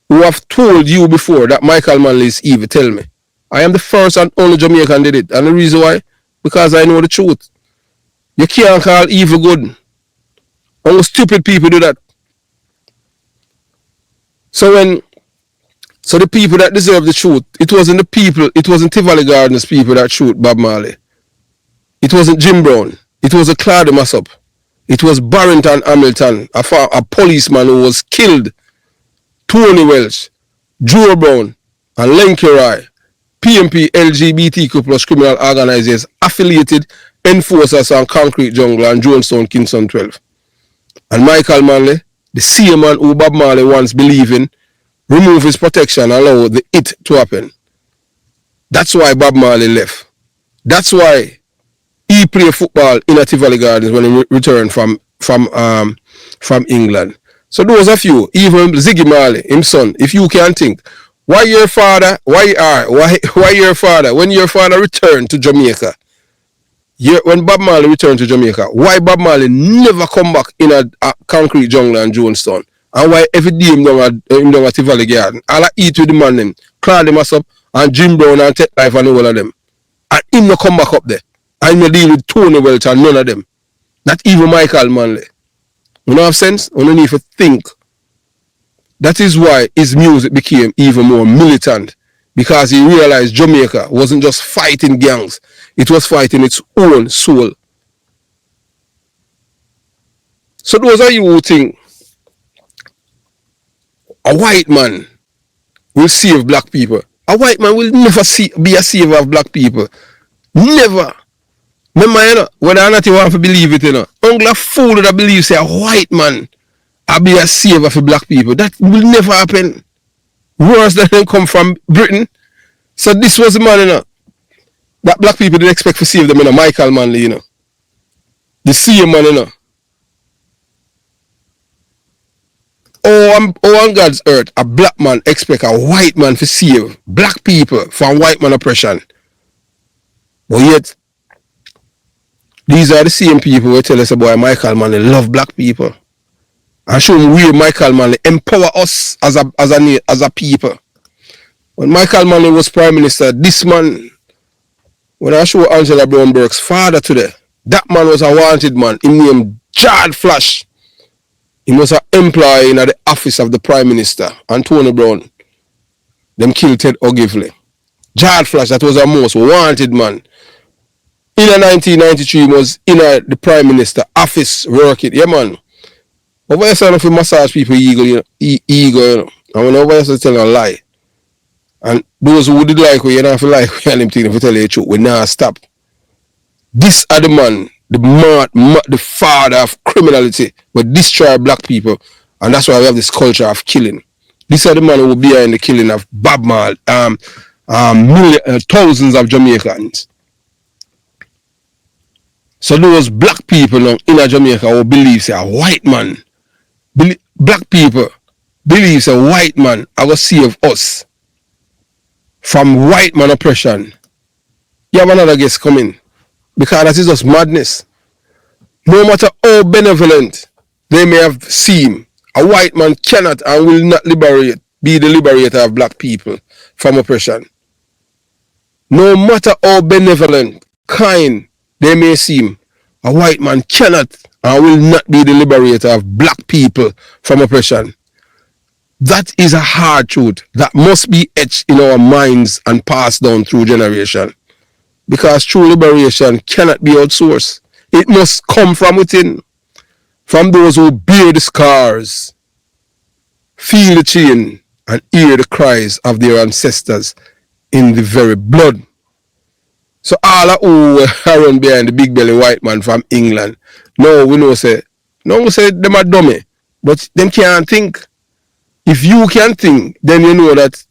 A: who have told you before that Michael Manley is evil, tell me. I am the first and only Jamaican did it. And the reason why? Because I know the truth. You can't call evil good. Only stupid people do that. So the people that deserve the truth, it wasn't Tivoli Gardens people that shoot Bob Marley. It wasn't Jim Brown. It was a Claude Massop. It was Barrington Hamilton, a policeman who was killed. Tony Welch, Joe Brown, and Lenky Roy, PMP LGBTQ plus criminal organizers, affiliated enforcers on Concrete Jungle and Jonestown Kingston 12. And Michael Manley, the same man who Bob Marley once believed in, remove his protection and allow it to happen. That's why Bob Marley left. That's why he played football in Tivoli Gardens when he returned from England. So those of you, even Ziggy Marley, his son, if you can think, when your father returned to Jamaica, when Bob Marley returned to Jamaica, why Bob Marley never come back in a Concrete Jungle and Jonestown? And why every day him down at Tivoli Garden, all I eat with the man them, Claude Massop and Jim Brown and Ted Life and all of them. And him no come back up there. And me deal with Tony Welch and none of them. Not even Michael Manley. You know what have sense? You don't need to think. That is why his music became even more militant. Because he realized Jamaica wasn't just fighting gangs. It was fighting its own soul. So those are you who think a white man will save black people. A white man will never be a saver of black people. Never. Remember, you know, whether or not you want to believe it, you know, only a fool that believes a white man will be a saver for black people. That will never happen. Worse than them come from Britain. So this was the man, you know, that black people didn't expect to save them, you know, Michael Manley, you know. The same man, you know. On God's earth, a black man expect a white man to save black people from white man oppression. But yet, these are the same people who tell us about Michael Manley love black people. And show them where Michael Manley empower us as a people. When Michael Manley was Prime Minister, this man, when I show Angela Brown Burke's father today, that man was a wanted man. He named Jard Flash. He was an employee in the office of the Prime Minister, Antonio Brown. Them killed Ted Ogilvy. Jard Flash, that was a most wanted man. In 1993, he was in the Prime Minister office working. Yeah, man. Over here, son, if you massage people ego, you know. And when over here, tell a lie. And those who did like you don't have to like and them thing if you tell you the truth, we not stop. This are the man, the father of criminality, will destroy black people, and that's why we have this culture of killing. These are the man who will be behind the killing of Bob Marley, thousands of Jamaicans. So those black people now in Jamaica who believe say a white man, black people believe say a white man are going to save us from white man oppression. You have another guest coming because that is just madness. No matter how benevolent they may have seemed, a white man cannot and will not be the liberator of black people from oppression. No matter how benevolent, kind they may seem, a white man cannot and will not be the liberator of black people from oppression. That is a hard truth that must be etched in our minds and passed down through generation. Because true liberation cannot be outsourced. It must come from within, from those who bear the scars, feel the chain, and hear the cries of their ancestors in the very blood. So all of who are run behind the big belly white man from England, no, we say them are dummy, but them can't think. If you can think, then you know that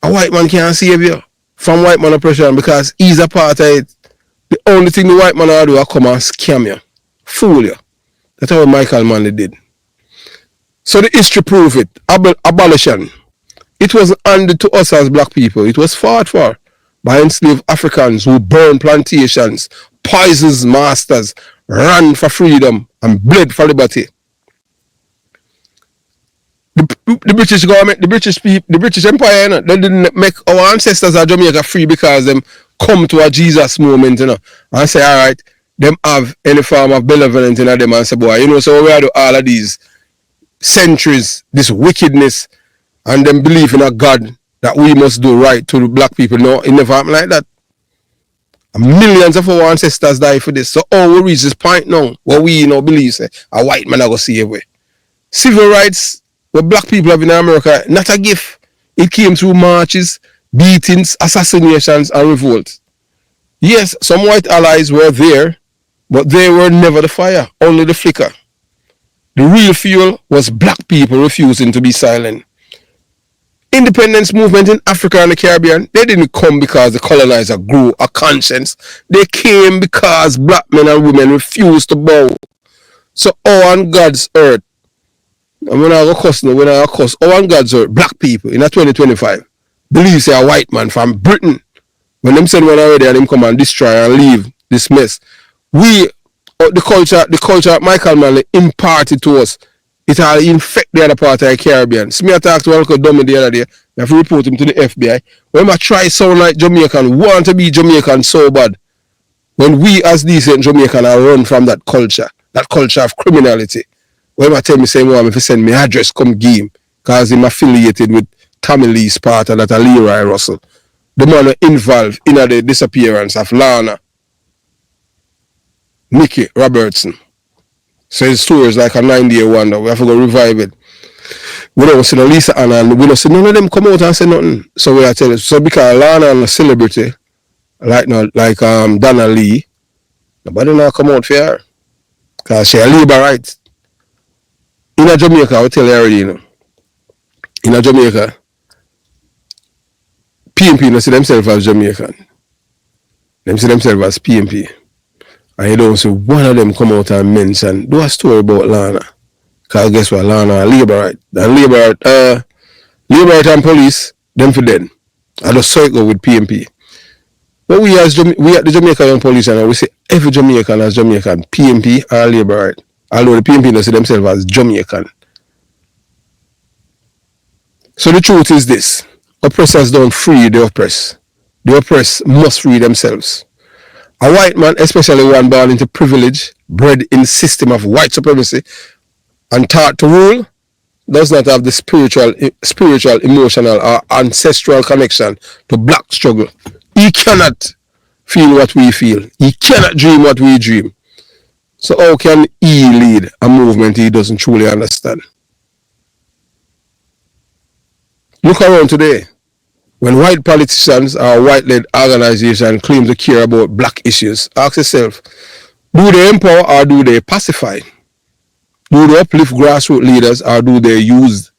A: a white man can't save you from white man oppression because he's a part of it. The only thing the white man will do is come and scam you, fool you. That's how Michael Manley did. So the history prove it. Abolition. It wasn't handed to us as black people. It was fought for by enslaved Africans who burned plantations, poisoned masters, ran for freedom, and bled for liberty. The British government, the British Empire, you know, they didn't make our ancestors of Jamaica free because them come to a Jesus moment, you know, and say, all right, them have any form of benevolence in them and say, boy, you know, so we are do all of these centuries, this wickedness, and them believe in a God that we must do right to the black people. No, it never happened like that. And millions of our ancestors died for this. So all we reach this point now, where we believe say, a white man are going to save we. Civil rights, what black people have in America, not a gift. It came through marches, beatings, assassinations, and revolts. Yes, some white allies were there, but they were never the fire, only the flicker. The real fuel was black people refusing to be silent. Independence movement in Africa and the Caribbean, they didn't come because the colonizer grew a conscience. They came because black men and women refused to bow. So on God's earth, and when I go cuss, on God's earth, black people in a 2025 believe say a white man from Britain, when them send one already and them come and destroy and leave this mess, we the culture Michael Manley imparted to us, it all infect the other part of the Caribbean. So me I talked to Uncle Dummy the other day, I have to report him to the FBI. When I try sound like Jamaican, want to be Jamaican so bad, when we as decent Jamaican are run from that culture of criminality. When I tell me say, well, if you send me address, come give him, because I'm affiliated with Tommy Lee's part of that Leroy Russell. The man involved in the disappearance of Lana, Nicky Robertson. So his story is like a 9-day wonder. We have to go revive it. We don't see no Lisa Anna, and we don't see none of them come out and say nothing. So we are telling you. So because Lana is a celebrity, like Donna Lee, nobody now come out for her. Because she a labor right. In Jamaica, I will tell you already, you know. In Jamaica, PMP don't see themselves as Jamaican. They see themselves as PMP. And you don't see one of them come out and mention, do a story about Lana. Because guess what, Lana, labor right. And labor right and police, them for dead. I just saw it go with PMP. But we at the Jamaican Young Police, and we say every Jamaican as Jamaican, PMP or labor right. Although the PMP don't see themselves as Jamaican. So the truth is this. Oppressors don't free the oppressed. The oppressed must free themselves. A white man, especially one born into privilege, bred in system of white supremacy, and taught to rule, does not have the spiritual, emotional, or ancestral connection to black struggle. He cannot feel what we feel. He cannot dream what we dream. So how can he lead a movement he doesn't truly understand? Look around today. When white politicians or white-led organizations claim to care about black issues, ask yourself, do they empower or do they pacify? Do they uplift grassroots leaders or do they use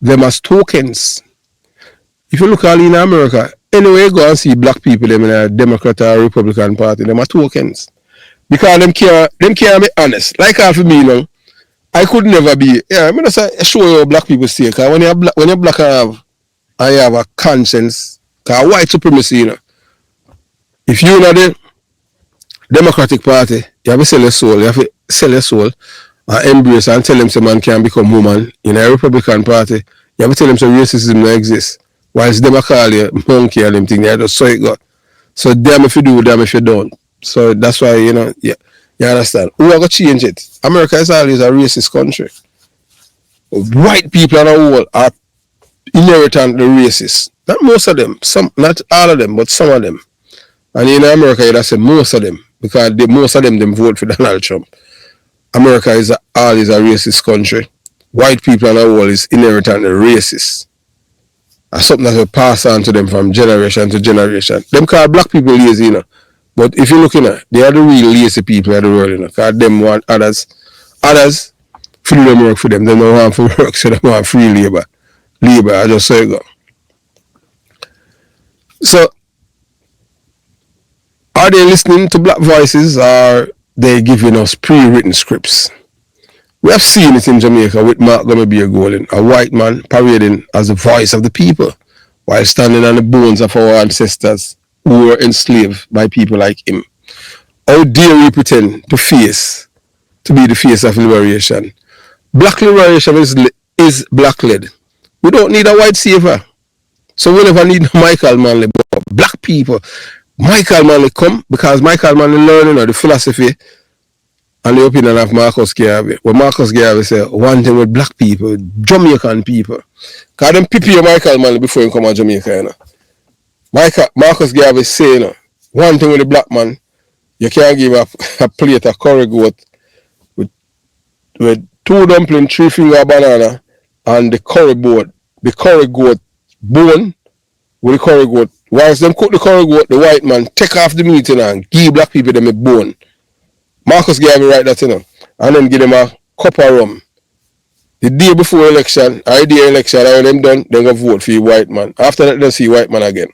A: them as tokens? If you look all in America, anyway, go and see black people them in a Democrat or Republican party, them are tokens. Because them can't be honest. Like half of me now, I could never be. Yeah, I mean, that's a show you how black people stay. Because when you're black and you have a conscience, because white supremacy, if you're not the Democratic Party, you have to sell your soul. You have to sell your soul and embrace and tell them some man can become woman. In a Republican Party, you have to tell them some racism don't exist. Whilst them call you monkey and them thing, they just so it got. So damn if you do, damn if you don't. So that's why, yeah, you understand. Who are going to change it? America is always a racist country. White people on the whole are inherently racist. Not most of them, some, not all of them, but some of them. And in America, you'd say most of them, because most of them vote for Donald Trump. America is always a racist country. White people on the whole is inherently racist. That's something that will pass on to them from generation to generation. Them call black people lazy, But if you're looking at, they are the real lazy people of the world, Because them want others free them work for them. They don't want for work, so they want free labor. I just say it go. So, are they listening to black voices, or are they giving us pre-written scripts? We have seen it in Jamaica with Mark Gummy Golden, a white man parading as the voice of the people, while standing on the bones of our ancestors who were enslaved by people like him. How dare we pretend to be the face of liberation? Black liberation is black-led. We don't need a white savior. So we never need Michael Manley, but black people. Michael Manley come because Michael Manley learning the philosophy and the opinion of Marcus Garvey. What Marcus Garvey said, one thing with black people, Jamaican people. Because them prepare Michael Manley before he come to Jamaica, Marcus Garvey say, one thing with the black man, you can't give a plate of curry goat with 2 dumplings, 3 finger banana, and the curry goat bone with the curry goat. Whilst them cook the curry goat, the white man take off the meat and give black people them a bone. Marcus Garvey write that, and then give them a cup of rum. The day before election, or the day election, and when them done, they go vote for the white man. After that, they see white man again.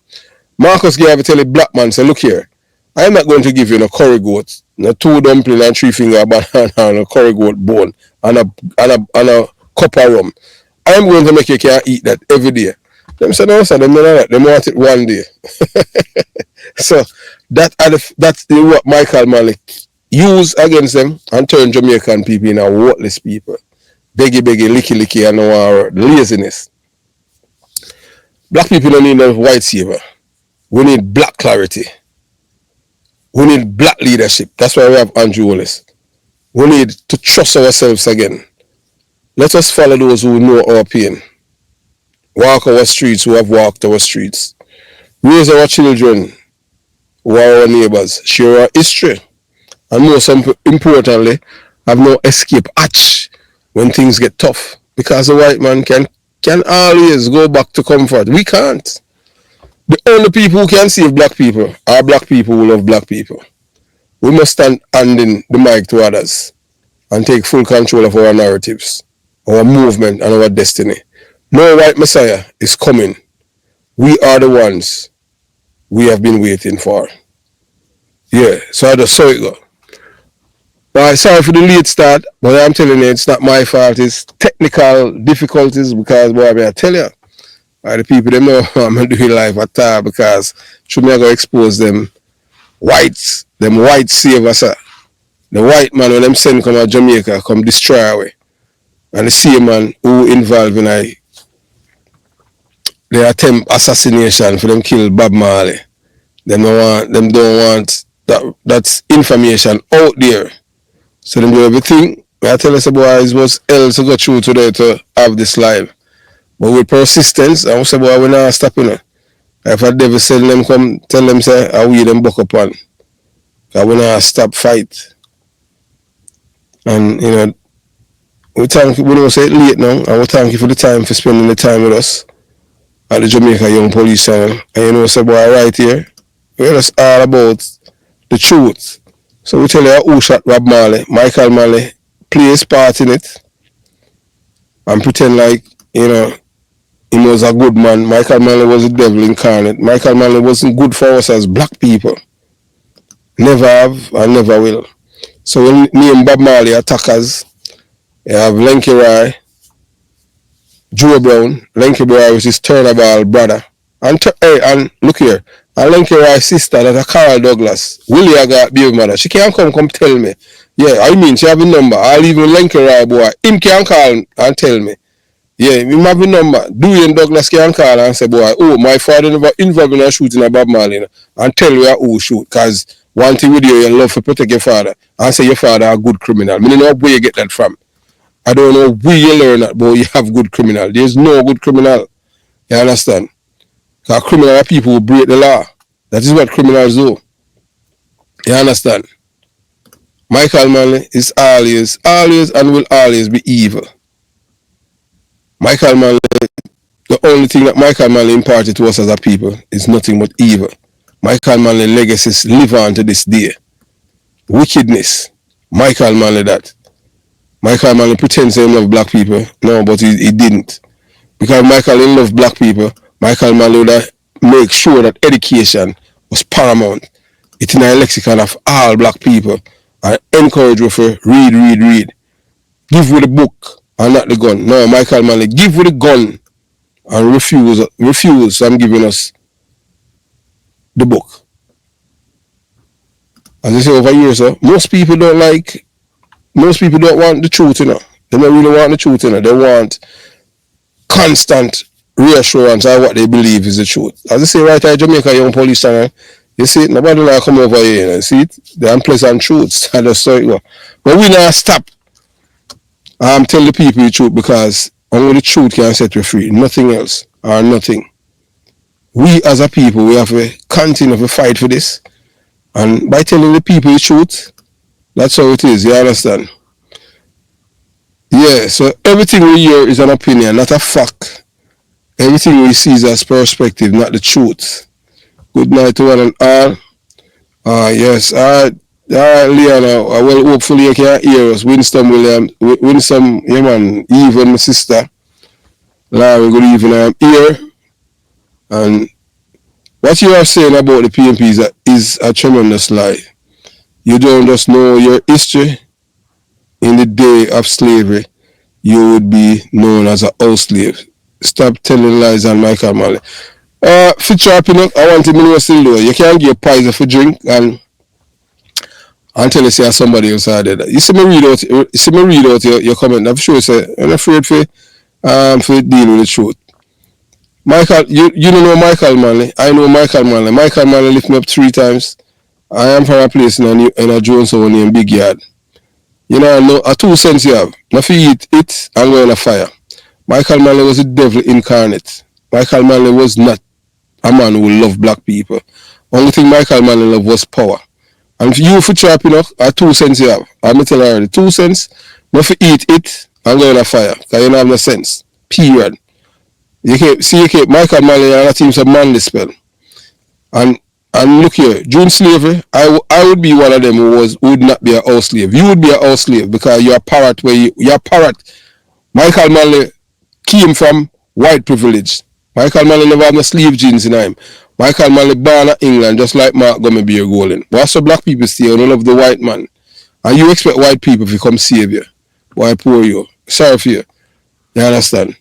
A: Marcus Garvey tell the black man, say, look here, I'm not going to give you no curry goat, no 2 dumplings and 3 finger banana and a curry goat bone and a cup of rum. I'm going to make you can't eat that every day. Them say no, sir, them know that. They want it one day. So that's what Michael Manley use against them and turn Jamaican people into worthless people. Beggy, licky, and no laziness. Black people don't need no white savior. We need black clarity. We need black leadership. That's why we have Andrew Wallace. We need to trust ourselves again. Let us follow those who know our pain. Walk our streets who have walked our streets. Raise our children who are our neighbors. Share our history. And most importantly, have no escape hatch when things get tough. Because the white man can always go back to comfort. We can't. The only people who can save black people are black people who love black people. We must stand handing the mic to others and take full control of our narratives, our movement, and our destiny. No white messiah is coming. We are the ones we have been waiting for. Yeah, so I just saw it go. Right, sorry for the late start, but I'm telling you, it's not my fault. It's technical difficulties because, boy, I tell you, the people, they know I'm going to do live at all because should me go expose them whites, them white savers, sir. The white man, when them send come to Jamaica, come destroy away. And the same man who involved in the attempt assassination for them kill Bob Marley. Them don't want that's information out there. So them do everything. I tell us about it was else to go through today to have this live. But with persistence, I say boy, we're not stopping. If a devil send them come, tell them say I we them buck up on. Because we not stop fight. And we don't say it late now, and we thank you for the time for spending the time with us at the Jamaica Young Police Channel. And say boy, right here, we're just all about the truth. So we tell you who shot Bob Marley. Michael Manley play his part in it and pretend like, he was a good man. Michael Manley was the devil incarnate. Michael Manley wasn't good for us as black people. Never have and never will. So we'll name Bob Marley attackers. You have Lenky Roy, Joe Brown, Lenky Roy with his turnabout brother. And look here, and Lenky Roy's sister, that a Carol Douglas, Willie I got baby mother. She can't come tell me. Yeah, I mean she have a number. I'll even Lenky Roy boy. Him can call and tell me. Yeah, him have a number. Dwayne Douglas can call and say, boy, oh, my father never involved in a shooting of Bob Marley, you know, and tell you who shoot. Because one thing with you love to protect your father and say your father a good criminal. I don't know where you get that from. I don't know where you learn that, but you have good criminal. There's no good criminal. You understand? Because criminal are people who break the law. That is what criminals do. You understand? Michael Manley is always and will always be evil. Michael Manley, the only thing that Michael Manley imparted to us as a people is nothing but evil. Michael Manley legacies live on to this day. Wickedness. Michael Manley that. Michael Manley pretends he loved black people. No, but he didn't. Because Michael loved black people, Michael Manley would make sure that education was paramount. It's in a lexicon of all black people. And encourage you to read. Give with the book and not the gun. No, Michael Manley, give with the gun and refuse from giving us the book. As I say over here, so most people don't want the truth, you know. They don't really want the truth, you know. They want constant reassurance of what they believe is the truth. As I say right here, Jamaica Young Police Channel, you see it, nobody will come over here, you know. See it? The unpleasant truths. And that's how it go. But we not stop tell the people the truth, because only the truth can set you free. Nothing else or nothing. We as a people, we have to continue to fight for this. And by telling the people the truth, that's how it is, you understand? Yeah, so everything we hear is an opinion, not a fact. Everything we see is as perspective, not the truth. Good night to one and all. Yes, all right, Leon, well, hopefully you can hear us. Winston Williams, yeah man, even my sister. Larry, good evening, I'm here. And what you are saying about the PMP is a tremendous lie. You don't just know your history. In the day of slavery, you would be known as a house slave. Stop telling lies on Michael Manley. For chopping up, I want to know still though. You can't give pies for drink and until you see somebody else out there. You see me read out your comment. I'm sure you say I'm afraid for deal with the truth. Michael, you don't know Michael Manley. I know Michael Manley. Michael Manley lift me up 3 times. I am from a place in a Jones Town named Big Yard. You know, a 2 cents you have. If you eat it and go in a fire. Michael Manley was the devil incarnate. Michael Manley was not a man who loved black people. Only thing Michael Manley loved was power. And if you for chop, a 2 cents you have. I'm telling you already, 2 cents, if you eat it and go in a fire. Because you don't have no sense. Period. Michael Manley and a team some Manley spell. And look here, during slavery, I would be one of them who would not be a house slave. You would be a house slave because you're a parrot you're a parrot. Michael Manley came from white privilege. Michael Manley never had no sleeve jeans in him. Michael Manley born in England just like Mark Gummy Beer Golden. But so black people stay and love the white man. And you expect white people to come save you. Why poor you? Sorry for you. You understand?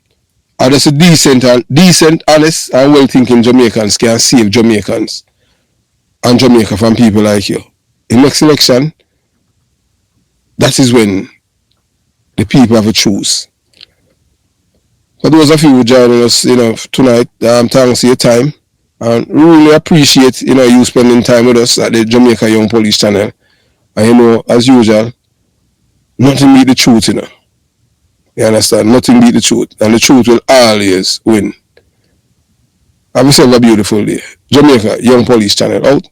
A: And just a decent, honest, and well-thinking Jamaicans can save Jamaicans and Jamaica from people like you. In next election, that is when the people have to choose. For those of you who joining us, tonight, thanks for your time. And we really appreciate, you spending time with us at the Jamaica Young Police Channel. And as usual, nothing beat the truth, You understand? Nothing beat the truth. And the truth will always win. Have yourself a beautiful day. Jamaica Young Police Channel out.